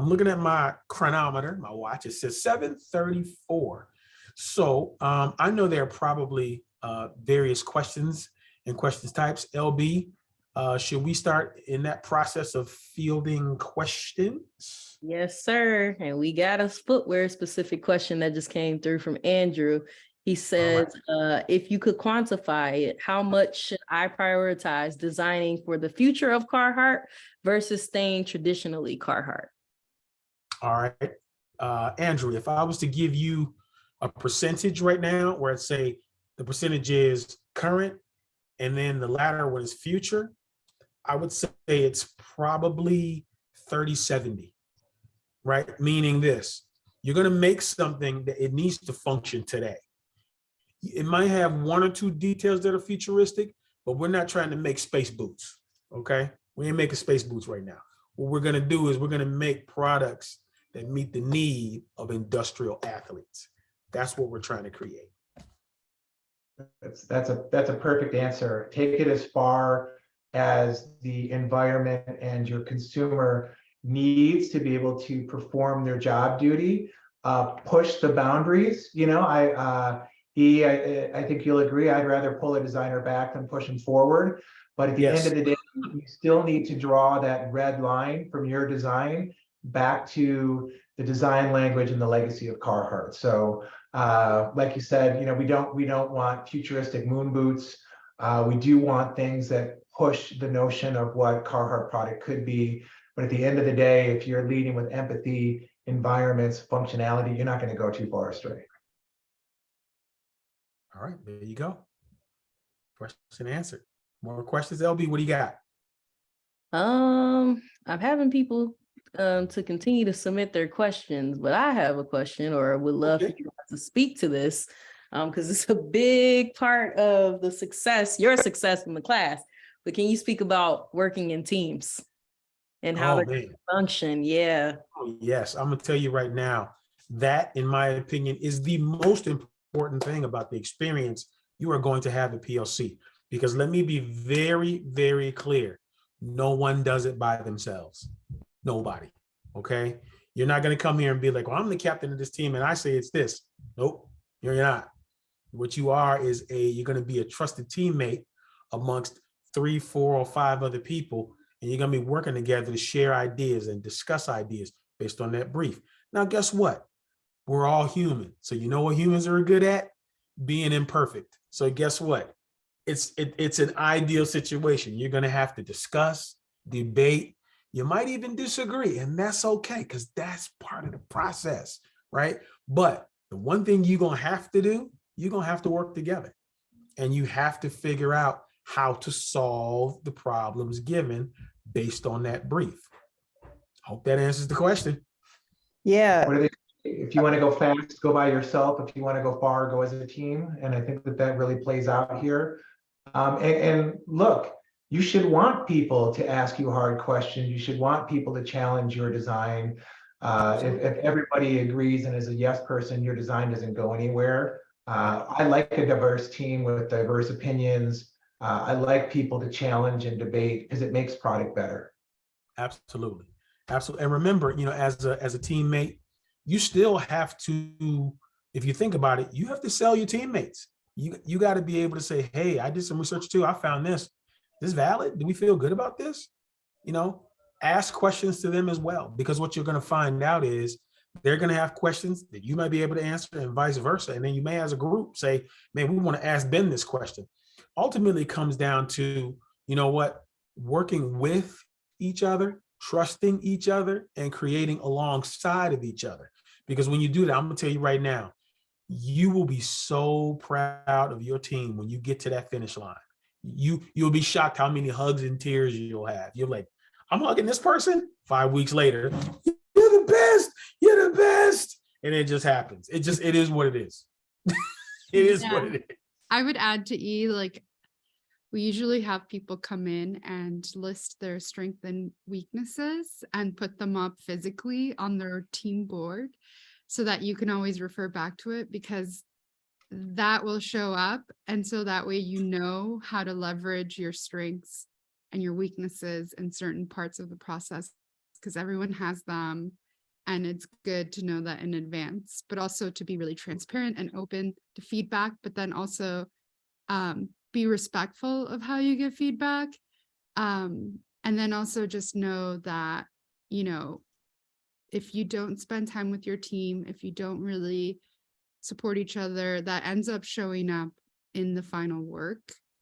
Looking at my chronometer, my watch, it says 7:34. So I know there are probably various questions and questions types. LB, should we start in that process of fielding questions? Yes, sir. And we got a footwear specific question that just came through from Andrew. He says, if you could quantify it, how much should I prioritize designing for the future of Carhartt versus staying traditionally Carhartt? All right. Andrew, if I was to give you a percentage right now, where I'd say the percentage is current and then the latter one is future, I would say it's probably 30-70, right? Meaning this, you're going to make something that it needs to function today. It might have one or two details that are futuristic, but we're not trying to make space boots, okay? We ain't making space boots right now. What we're going to do is we're going to make products that meet the need of industrial athletes. That's what we're trying to create. That's a perfect answer. Take it as far as the environment and your consumer needs to be able to perform their job duty, push the boundaries. I think you'll agree, I'd rather pull a designer back than push him forward. But at the end of the day, you still need to draw that red line from your design back to the design language and the legacy of Carhartt. So like you said, we don't want futuristic moon boots. We do want things that push the notion of what Carhartt product could be. But at the end of the day, if you're leading with empathy, environments, functionality, you're not going to go too far astray. All right, there you go. Question answered. More questions, LB? What do you got? I'm having people to continue to submit their questions, but I have a question, or would love for you to speak to this because it's a big part of the success, your success in the class. But can you speak about working in teams and how they function? Yeah. Oh, yes, I'm gonna tell you right now, that, in my opinion, is the most important thing about the experience you are going to have at PLC. Because let me be very, very clear. No one does it by themselves. Nobody. Okay. You're not going to come here and be like, well, I'm the captain of this team and I say it's this. Nope, you're not. What you are is you're going to be a trusted teammate amongst 3, 4, or 5 other people. And you're going to be working together to share ideas and discuss ideas based on that brief. Now, guess what? We're all human. So you know what humans are good at? Being imperfect. So guess what? It's an ideal situation. You're going to have to discuss, debate. You might even disagree, and that's okay because that's part of the process, right? But the one thing you're going to have to do, you're going to have to work together, and you have to figure out how to solve the problems given based on that brief. Hope that answers the question. Yeah. What do If you want to go fast, go by yourself. If you want to go far, go as a team. And I think that that really plays out here. And look, you should want people to ask you hard questions. You should want people to challenge your design. If everybody agrees and is a yes person, your design doesn't go anywhere. I like a diverse team with diverse opinions. I like people to challenge and debate because it makes product better. Absolutely. Absolutely. And remember, as a teammate, you still have to, if you think about it, you have to sell your teammates. You got to be able to say, hey, I did some research too. I found this. This valid? Do we feel good about this? Ask questions to them as well, because what you're going to find out is they're going to have questions that you might be able to answer and vice versa. And then you may, as a group, say, man, we want to ask Ben this question. Ultimately, it comes down to, working with each other, trusting each other, and creating alongside of each other. Because when you do that, I'm going to tell you right now, you will be so proud of your team when you get to that finish line. You'll be shocked how many hugs and tears you'll have. You're like, I'm hugging this person. 5 weeks later, you're the best. You're the best. And it just happens. It is what it is. It is what it is. I would add to E, like, we usually have people come in and list their strengths and weaknesses and put them up physically on their team board so that you can always refer back to it, because that will show up. And so that way, how to leverage your strengths and your weaknesses in certain parts of the process, because everyone has them. And it's good to know that in advance, but also to be really transparent and open to feedback, but then also be respectful of how you give feedback. And then also just know that, if you don't spend time with your team, if you don't really support each other, that ends up showing up in the final work.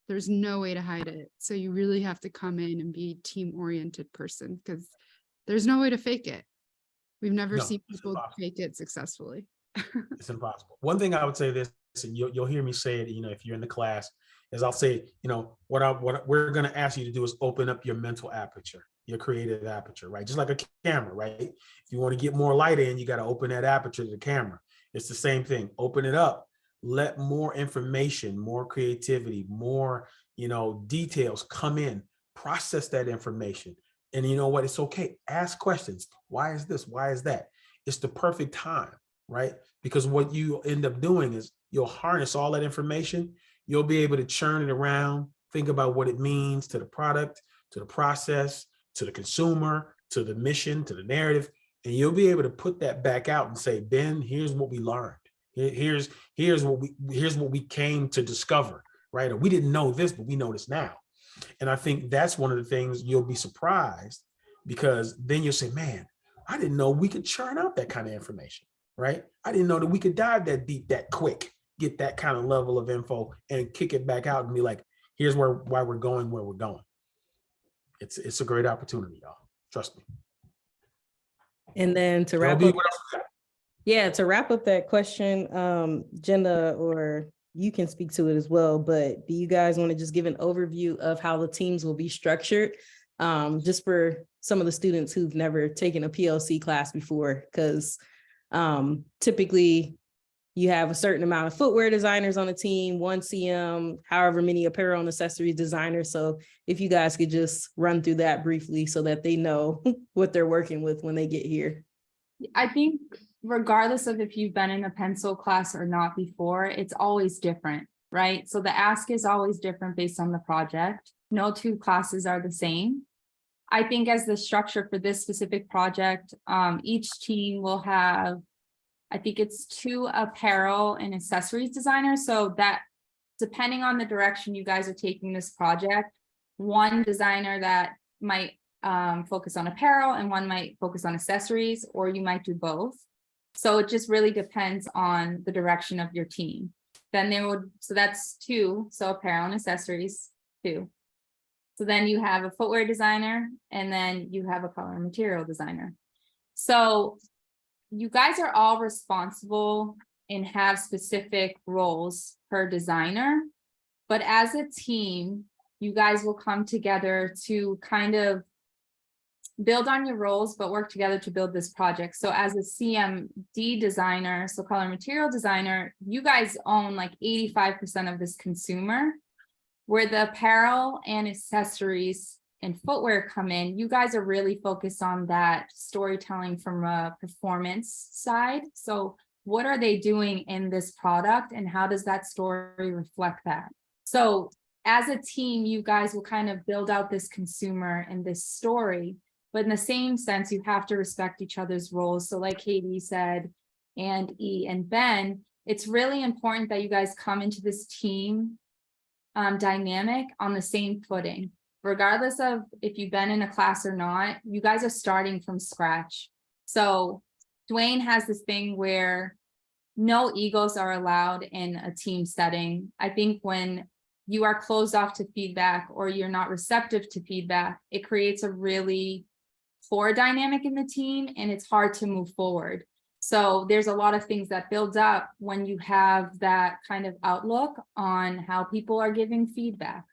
There's no way to hide it. So you really have to come in and be a team-oriented person, because there's no way to fake it. We've never seen people fake it successfully. It's impossible. One thing I would say this, and you'll hear me say it, if you're in the class, is I'll say, what we're going to ask you to do is open up your mental aperture, your creative aperture, right? Just like a camera, right? If you want to get more light in, you got to open that aperture to the camera. It's the same thing. Open it up. Let more information, more creativity, more, details come in. Process that information. And you know what? It's okay. Ask questions. Why is this? Why is that? It's the perfect time, right? Because what you end up doing is you'll harness all that information. You'll be able to churn it around, think about what it means to the product, to the process, to the consumer, to the mission, to the narrative. And you'll be able to put that back out and say, Ben, here's what we learned. Here's what we came to discover, right? Or we didn't know this, but we know this now. And I think that's one of the things you'll be surprised, because then you'll say, man, I didn't know we could churn out that kind of information, right? I didn't know that we could dive that deep, that quick, get that kind of level of info and kick it back out and be like, here's why we're going where we're going. It's a great opportunity, y'all. Trust me. And then to wrap up, to wrap up that question, Jenna, or you can speak to it as well, but do you guys want to just give an overview of how the teams will be structured, just for some of the students who've never taken a PLC class before? Because typically you have a certain amount of footwear designers on the team, one CM, however many apparel and accessories designers. So if you guys could just run through that briefly so that they know what they're working with when they get here. I think regardless of if you've been in a pencil class or not before, it's always different, right? So the ask is always different based on the project. No two classes are the same. I think as the structure for this specific project, each team will have, I think it's 2 apparel and accessories designers. So that depending on the direction you guys are taking this project, one designer that might focus on apparel and one might focus on accessories, or you might do both. So it just really depends on the direction of your team. Then so that's 2. So apparel and accessories, 2. So then you have a footwear designer, and then you have a color and material designer. So you guys are all responsible and have specific roles per designer, but as a team, you guys will come together to kind of build on your roles, but work together to build this project. So as a CMD designer, so color material designer, you guys own like 85% of this consumer, where the apparel and accessories and footwear come in. You guys are really focused on that storytelling from a performance side. So what are they doing in this product and how does that story reflect that? So as a team, you guys will kind of build out this consumer and this story, but in the same sense, you have to respect each other's roles. So like Katie said, and E and Ben, it's really important that you guys come into this team dynamic on the same footing. Regardless of if you've been in a class or not, you guys are starting from scratch. So Dwayne has this thing where no egos are allowed in a team setting. I think when you are closed off to feedback or you're not receptive to feedback, it creates a really poor dynamic in the team and it's hard to move forward. So there's a lot of things that build up when you have that kind of outlook on how people are giving feedback,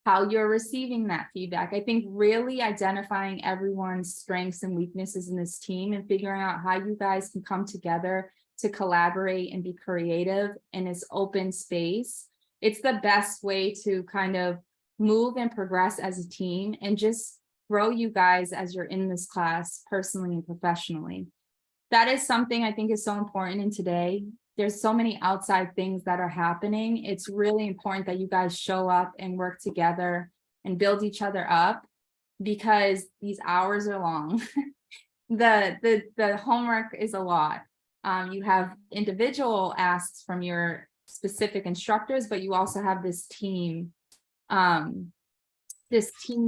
how you're receiving that feedback. I think really identifying everyone's strengths and weaknesses in this team and figuring out how you guys can come together to collaborate and be creative in this open space. It's the best way to kind of move and progress as a team and just grow you guys as you're in this class personally and professionally. That is something I think is so important in today. There's so many outside things that are happening. It's really important that you guys show up and work together and build each other up because these hours are long. The homework is a lot. You have individual asks from your specific instructors, but you also have this team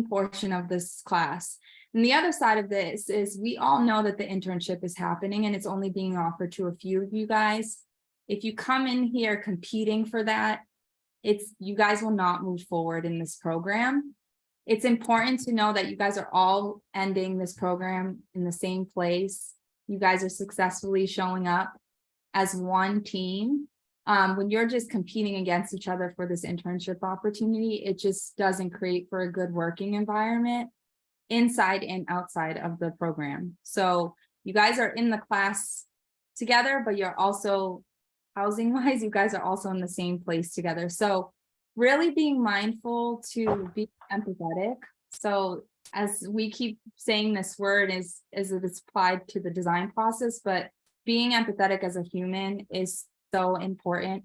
portion of this class. And the other side of this is we all know that the internship is happening and it's only being offered to a few of you guys. If you come in here competing for that, you guys will not move forward in this program. It's important to know that you guys are all ending this program in the same place. You guys are successfully showing up as one team. When you're just competing against each other for this internship opportunity, it just doesn't create for a good working environment inside and outside of the program. So you guys are in the class together, but you're also housing wise, you guys are also in the same place together. So really being mindful to be empathetic. So as we keep saying this word is it is applied to the design process, but being empathetic as a human is so important.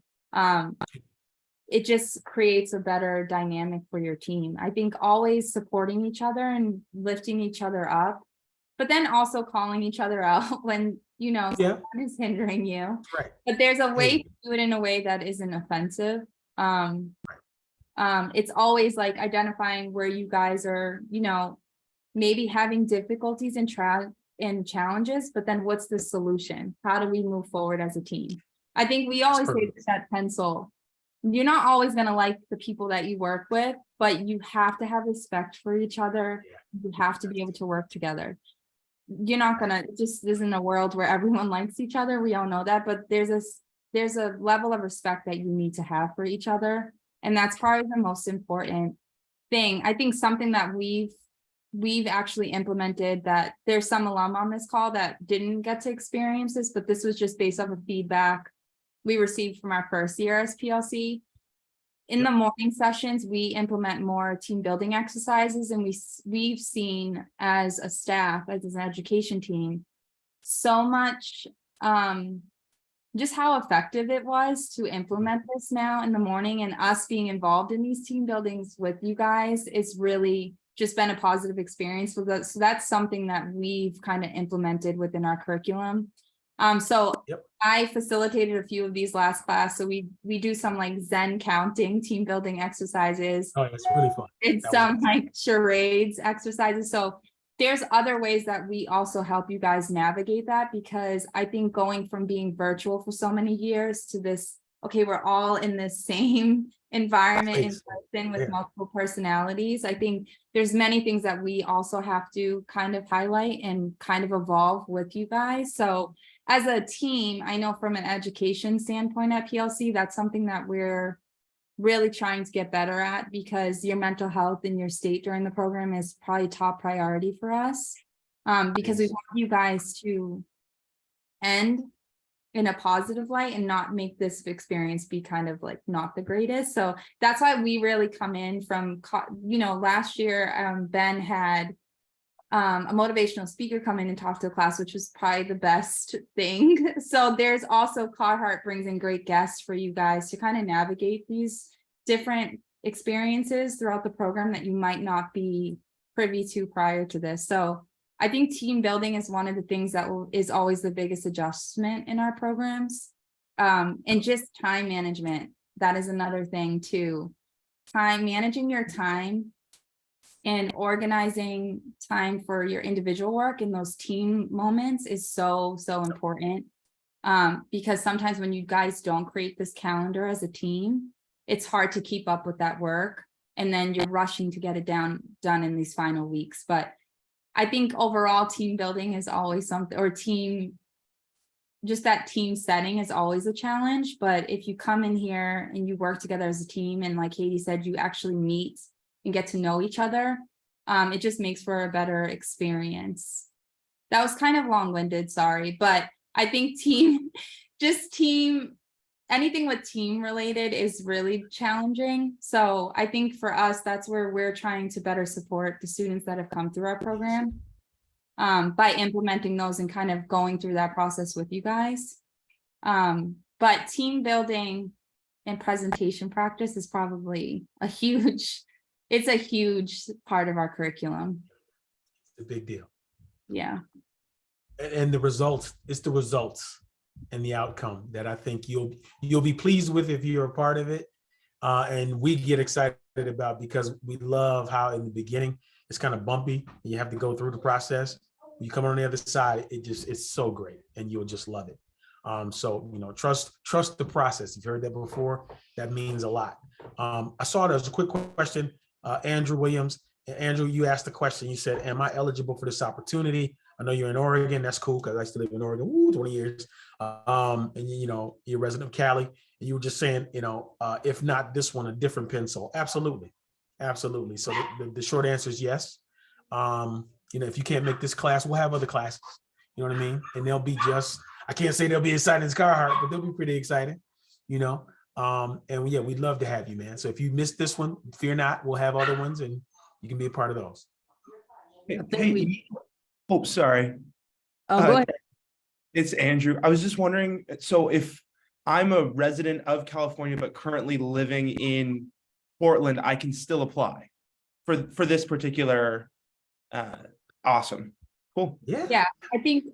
It just creates a better dynamic for your team. I think always supporting each other and lifting each other up, but then also calling each other out when, someone is hindering you. Right. But there's a way to do it in a way that isn't offensive. It's always like identifying where you guys are, maybe having difficulties and challenges, but then what's the solution? How do we move forward as a team? I think we always say that pencil. You're not always going to like the people that you work with, but you have to have respect for each other. You have to be able to work together. You're not going to, just isn't a world where everyone likes each other. We all know that, but there's a level of respect that you need to have for each other. And that's probably the most important thing. I think something that we've actually implemented, that there's some alum on this call that didn't get to experience this, but this was just based off of feedback we received from our first year as PLC. In the morning sessions, we implement more team building exercises, and we've seen as a staff, as an education team, so much just how effective it was to implement this now in the morning, and us being involved in these team buildings with you guys is really just been a positive experience with us. So that's something that we've kind of implemented within our curriculum. I facilitated a few of these last class. So we do some like Zen counting, team building exercises. Oh, that's really fun. It's some like charades exercises. So there's other ways that we also help you guys navigate that, because I think going from being virtual for so many years to this, okay, we're all in this same environment in person with multiple personalities. I think there's many things that we also have to kind of highlight and kind of evolve with you guys. So as a team, I know from an education standpoint at PLC, that's something that we're really trying to get better at, because your mental health and your state during the program is probably top priority for us. Because we Yes. want you guys to end in a positive light and not make this experience be kind of like not the greatest. So that's why we really come in from, last year, Ben had a motivational speaker come in and talk to the class, which was probably the best thing. So there's also Carhartt brings in great guests for you guys to kind of navigate these different experiences throughout the program that you might not be privy to prior to this. So I think team building is one of the things that is always the biggest adjustment in our programs. And just time management, that is another thing too. Managing your time and organizing time for your individual work in those team moments is so important. Because sometimes when you guys don't create this calendar as a team, it's hard to keep up with that work. And then you're rushing to get it done in these final weeks. But I think overall team building is always something, or just that team setting is always a challenge. But if you come in here and you work together as a team, and like Katie said, you actually meet and get to know each other, it just makes for a better experience. That was kind of long-winded, sorry, but I think anything with team related is really challenging. So I think for us, that's where we're trying to better support the students that have come through our program, by implementing those and kind of going through that process with you guys. But team building and presentation practice is probably it's a huge part of our curriculum. It's a big deal. Yeah. And the results, it's the results and the outcome that I think you'll be pleased with if you're a part of it. And we get excited about, because we love how in the beginning it's kind of bumpy and you have to go through the process. When you come on the other side, it's so great and you'll just love it. So, trust the process. You've heard that before. That means a lot. I saw there's a quick question, Andrew Williams. Andrew, you asked the question. You said, am I eligible for this opportunity? I know you're in Oregon. That's cool, because I used to live in Oregon, 20 years. And you're a resident of Cali. And you were just saying, if not this one, a different pencil. Absolutely. Absolutely. So the short answer is yes. If you can't make this class, we'll have other classes. You know what I mean? And they'll be I can't say they'll be exciting as Carhartt, but they'll be pretty exciting, And yeah, we'd love to have you, man. So if you missed this one, fear not, we'll have other ones and you can be a part of those. Sorry. Oh, go ahead. It's Andrew. I was just wondering, so if I'm a resident of California, but currently living in Portland, I can still apply for this particular, awesome. Cool. Yeah. I think,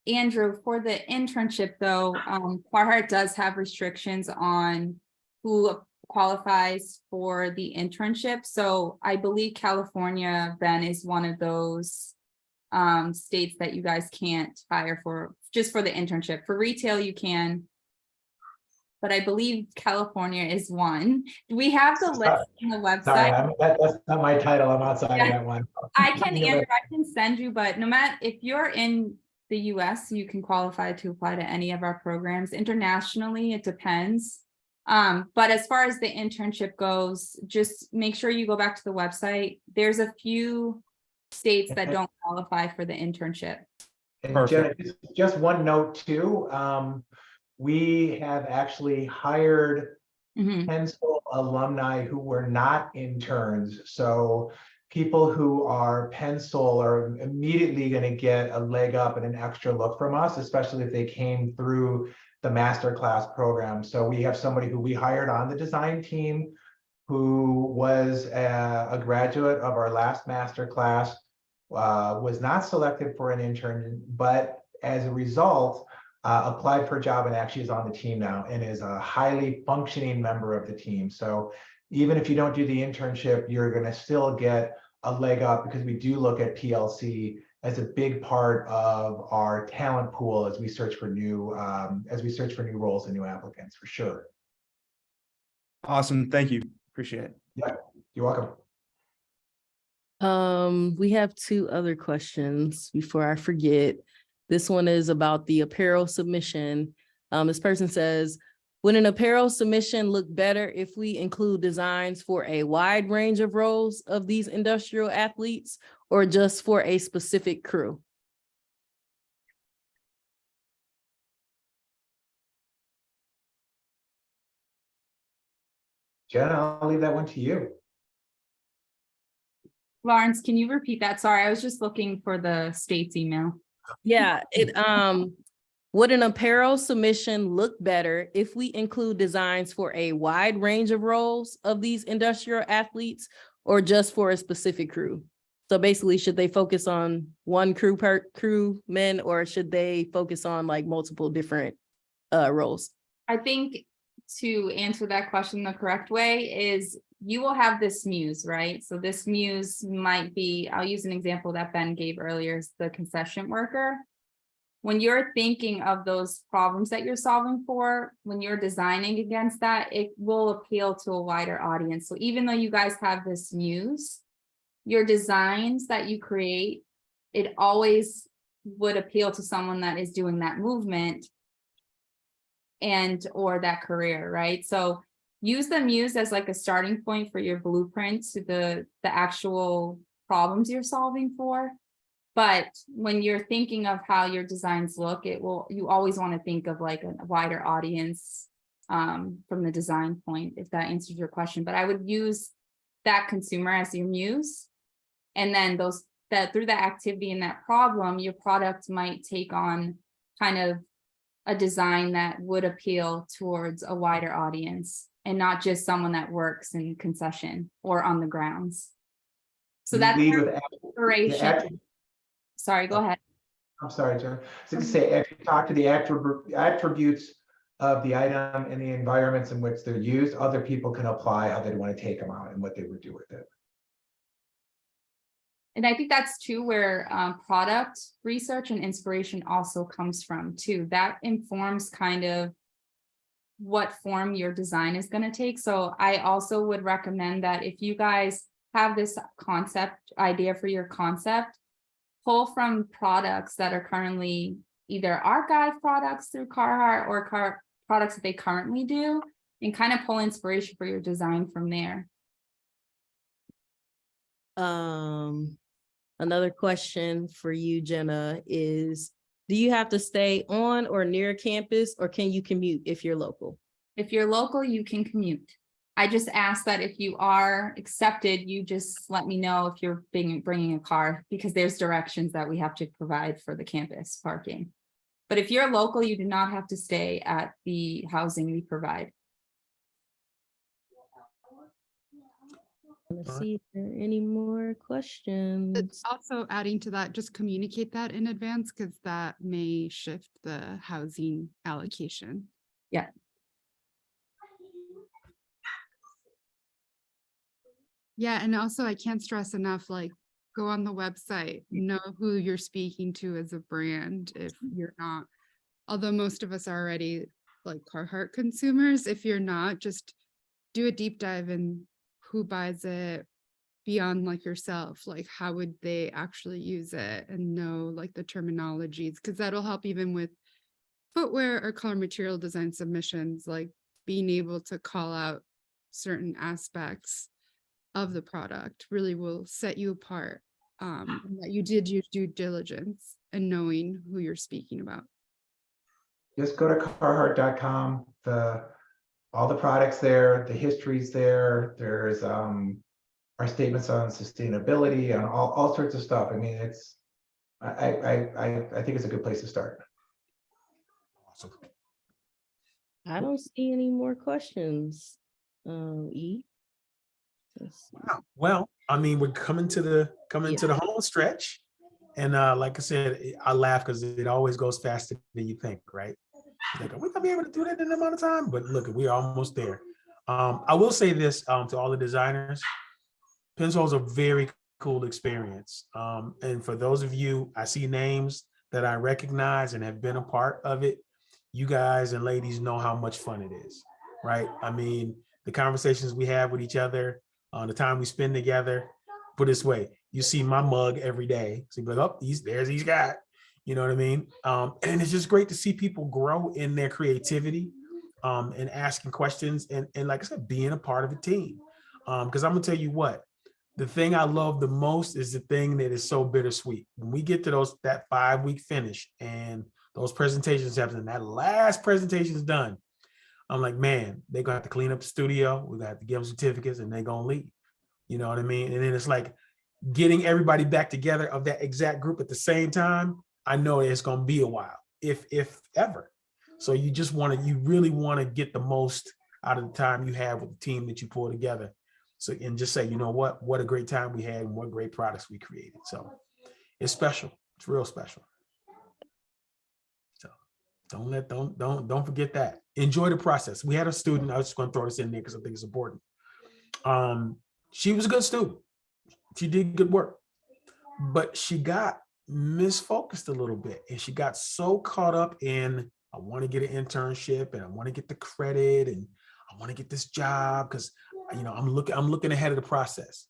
Andrew, for the internship though, Carhartt does have restrictions on who qualifies for the internship. So I believe California, Ben, is one of those states that you guys can't hire for, just for the internship. For retail, you can, but I believe California is one. Do we have the list on the website? Sorry, that's not my title. I'm outside of that one. Andrew, I can send you, but no matter if you're in the US, you can qualify to apply to any of our programs. Internationally, it depends. But as far as the internship goes, just make sure you go back to the website. There's a few states that don't qualify for the internship. And Jenna, just one note too. We have actually hired Pencil alumni who were not interns. So people who are Pencil are immediately going to get a leg up and an extra look from us, especially if they came through the Masterclass program. So we have somebody who we hired on the design team who was a graduate of our last Masterclass, was not selected for an intern, but as a result, applied for a job and actually is on the team now and is a highly functioning member of the team. So even if you don't do the internship, you're going to still get a leg up, because we do look at PLC as a big part of our talent pool as we search for new roles and new applicants, for sure. Awesome. Thank you. Appreciate it. Yeah, you're welcome. We have two other questions before I forget. This one is about the apparel submission. This person says, Would an apparel submission look better if we include designs for a wide range of roles of these industrial athletes or just for a specific crew? Jenna, I'll leave that one to you. Lawrence, can you repeat that? Sorry, I was just looking for the state's email. Yeah, would an apparel submission look better if we include designs for a wide range of roles of these industrial athletes or just for a specific crew? So basically, should they focus on one crew per crewman, or should they focus on like multiple different roles? I think to answer that question the correct way is you will have this muse, right? So this muse might be, I'll use an example that Ben gave earlier, is the concession worker. When you're thinking of those problems that you're solving for, when you're designing against that, it will appeal to a wider audience. So even though you guys have this muse, your designs that you create, it always would appeal to someone that is doing that movement and or that career, right? So use the muse as like a starting point for your blueprint to the actual problems you're solving for. But when you're thinking of how your designs look, you always want to think of like a wider audience from the design point, if that answers your question. But I would use that consumer as your muse. And then through that activity and that problem, your product might take on kind of a design that would appeal towards a wider audience and not just someone that works in concession or on the grounds. So that's inspiration. Sorry, go ahead. I'm sorry, Jen. So to say, if you talk to the attributes of the item and the environments in which they're used, other people can apply how they want to take them out and what they would do with it. And I think that's too where product research and inspiration also comes from too. That informs kind of what form your design is going to take. So I also would recommend that if you guys have this concept idea for your concept, pull from products that are currently either archive products through Carhartt or products that they currently do, and kind of pull inspiration for your design from there. Another question for you, Jenna, is do you have to stay on or near campus, or can you commute if you're local? If you're local, you can commute. I just ask that if you are accepted, you just let me know if you're bringing a car, because there's directions that we have to provide for the campus parking. But if you're local, you do not have to stay at the housing we provide. Let's see if there are any more questions. Also adding to that, just communicate that in advance, because that may shift the housing allocation. Yeah. Yeah, and also I can't stress enough, like, go on the website, know who you're speaking to as a brand. If you're not, although most of us are already like Carhartt consumers, if you're not, just do a deep dive in who buys it beyond like yourself, like how would they actually use it, and know like the terminologies, because that'll help even with footwear or color material design submissions, like being able to call out certain aspects of the product really will set you apart, and that you did your due diligence and knowing who you're speaking about. Just go to carhartt.com. All the products there, the history's there. There's our statements on sustainability and all sorts of stuff. I mean, it's I think it's a good place to start. Awesome. I don't see any more questions. E. Wow. Well, I mean, we're coming to the home stretch, and like I said, I laugh because it always goes faster than you think, right? Like, are we gonna be able to do that in an amount of time? But look, we're almost there. I will say this to all the designers: Pensole is a very cool experience. And for those of you, I see names that I recognize and have been a part of it. You guys and ladies know how much fun it is, right? I mean, the conversations we have with each other, the time we spend together. Put it this way, you see my mug every day. So you're like, oh, he's got, you know what I mean? And it's just great to see people grow in their creativity, and asking questions and like I said, being a part of a team. Because I'm gonna tell you what, the thing I love the most is the thing that is so bittersweet. When we get to that 5-week finish and those presentations happen, and that last presentation is done, I'm like, man, they're gonna have to clean up the studio. We're gonna have to give them certificates and they're gonna leave. You know what I mean? And then it's like getting everybody back together of that exact group at the same time. I know it's gonna be a while, if ever. So you really want to get the most out of the time you have with the team that you pull together. So, and just say, you know what a great time we had and what great products we created. So it's special. It's real special. So don't forget that. Enjoy the process. We had a student, I was just going to throw this in there because I think it's important. She was a good student. She did good work, but she got misfocused a little bit, and she got so caught up in, I want to get an internship and I want to get the credit and I want to get this job because, you know, I'm looking ahead of the process.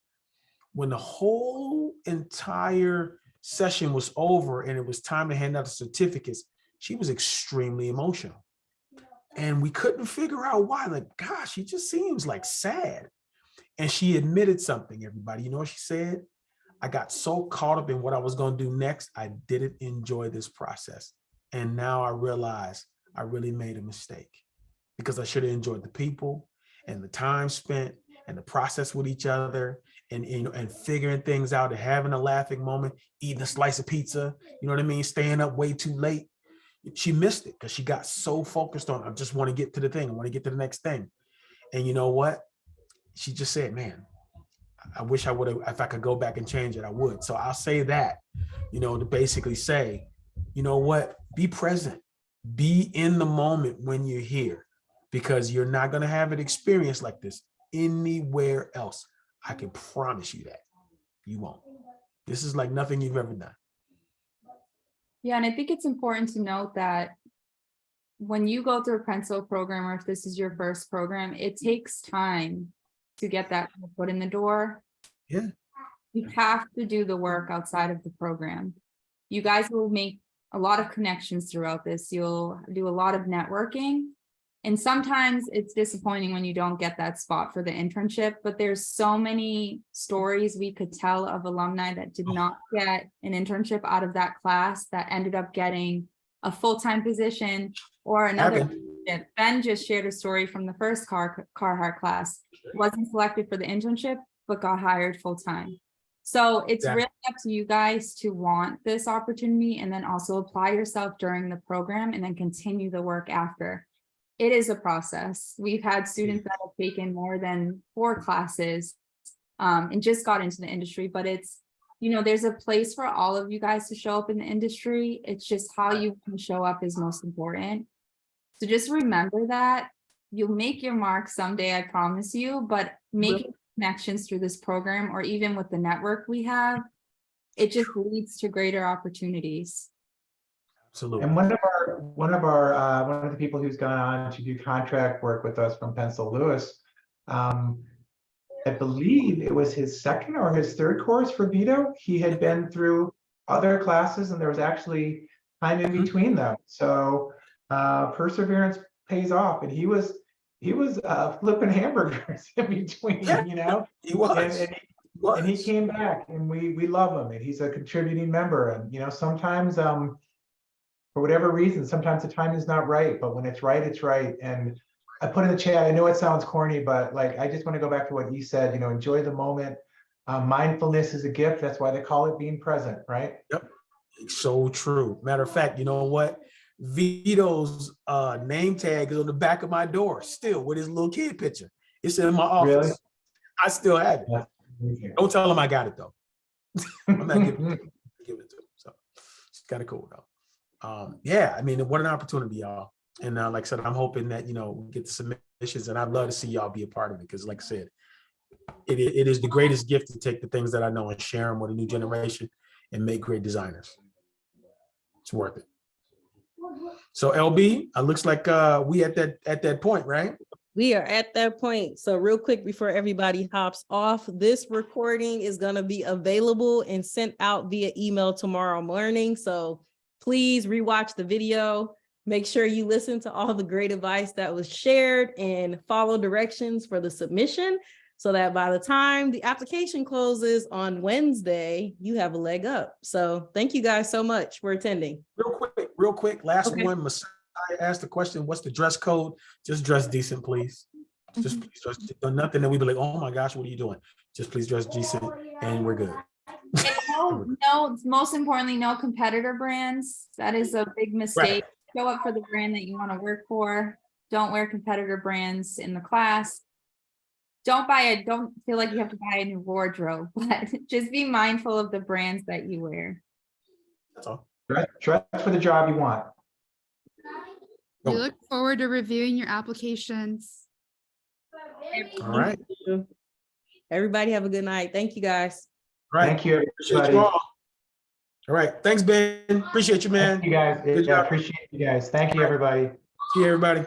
When the whole entire session was over and it was time to hand out the certificates, she was extremely emotional. And we couldn't figure out why. Like, gosh, she just seems like sad. And she admitted something, everybody. You know what she said? I got so caught up in what I was going to do next, I didn't enjoy this process. And now I realize I really made a mistake because I should have enjoyed the people and the time spent and the process with each other and figuring things out and having a laughing moment, eating a slice of pizza, you know what I mean? Staying up way too late. She missed it because she got so focused on, I just want to get to the thing. I want to get to the next thing. And you know what? She just said, man, I wish I would have, if I could go back and change it, I would. So I'll say that, you know, to basically say, you know what, be present, be in the moment when you're here, because you're not going to have an experience like this anywhere else. I can promise you that you won't. This is like nothing you've ever done. Yeah, and I think it's important to note that when you go through a pencil program, or if this is your first program, it takes time to get that foot in the door. Yeah. You have to do the work outside of the program. You guys will make a lot of connections throughout this. You'll do a lot of networking. And sometimes it's disappointing when you don't get that spot for the internship, but there's so many stories we could tell of alumni that did not get an internship out of that class that ended up getting a full-time position or another. Ben just shared a story from the first Carhartt class, wasn't selected for the internship, but got hired full-time. So it's really up to you guys to want this opportunity and then also apply yourself during the program and then continue the work after. It is a process. We've had students that have taken more than 4 classes and just got into the industry, but it's, you know, there's a place for all of you guys to show up in the industry. It's just how you can show up is most important. So just remember that you'll make your mark someday, I promise you, but making connections through this program or even with the network we have, it just leads to greater opportunities. Absolutely. And one of the people who's gone on to do contract work with us from Pencil Lewis, I believe it was his second or his third course for Vito. He had been through other classes and there was actually time in between them. So perseverance pays off, and he was flipping hamburgers in between, you know. He was. And he came back, and we love him, and he's a contributing member. And you know, sometimes for whatever reason, sometimes the time is not right, but when it's right, it's right. And I put in the chat, I know it sounds corny, but like, I just want to go back to what he said, you know, enjoy the moment. Mindfulness is a gift. That's why they call it being present, right? Yep. It's so true. Matter of fact, you know what? Vito's name tag is on the back of my door still with his little kid picture. It's in my office. Really? I still have it. Don't tell him I got it though. I'm not giving it to him. So it's kind of cool though. Yeah, I mean, what an opportunity, y'all. And like I said, I'm hoping that, you know, we get the submissions, and I'd love to see y'all be a part of it. Because like I said, it is the greatest gift to take the things that I know and share them with a new generation and make great designers. It's worth it. So LB, it looks like we at that point, right? We are at that point. So real quick before everybody hops off, this recording is going to be available and sent out via email tomorrow morning. So please rewatch the video. Make sure you listen to all the great advice that was shared and follow directions for the submission so that by the time the application closes on Wednesday, you have a leg up. So thank you guys so much for attending. Real quick, last Okay. one. Messiah asked the question, what's the dress code? Just dress decent, please. Just please dress, nothing that we be like, oh my gosh, what are you doing? Just please dress decent and we're good. And no, most importantly, no competitor brands. That is a big mistake. Show up for the brand that you want to work for. Don't wear competitor brands in the class. Don't feel like you have to buy a new wardrobe, but just be mindful of the brands that you wear. That's all. Dress for the job you want. We look forward to reviewing your applications. All right. Everybody have a good night. Thank you guys. Right. Thank you, Appreciate everybody. you all. All right. Thanks, Ben. Appreciate you, man. Thank you guys. Good Yeah, job. appreciate you guys. Thank you, everybody. See you, everybody.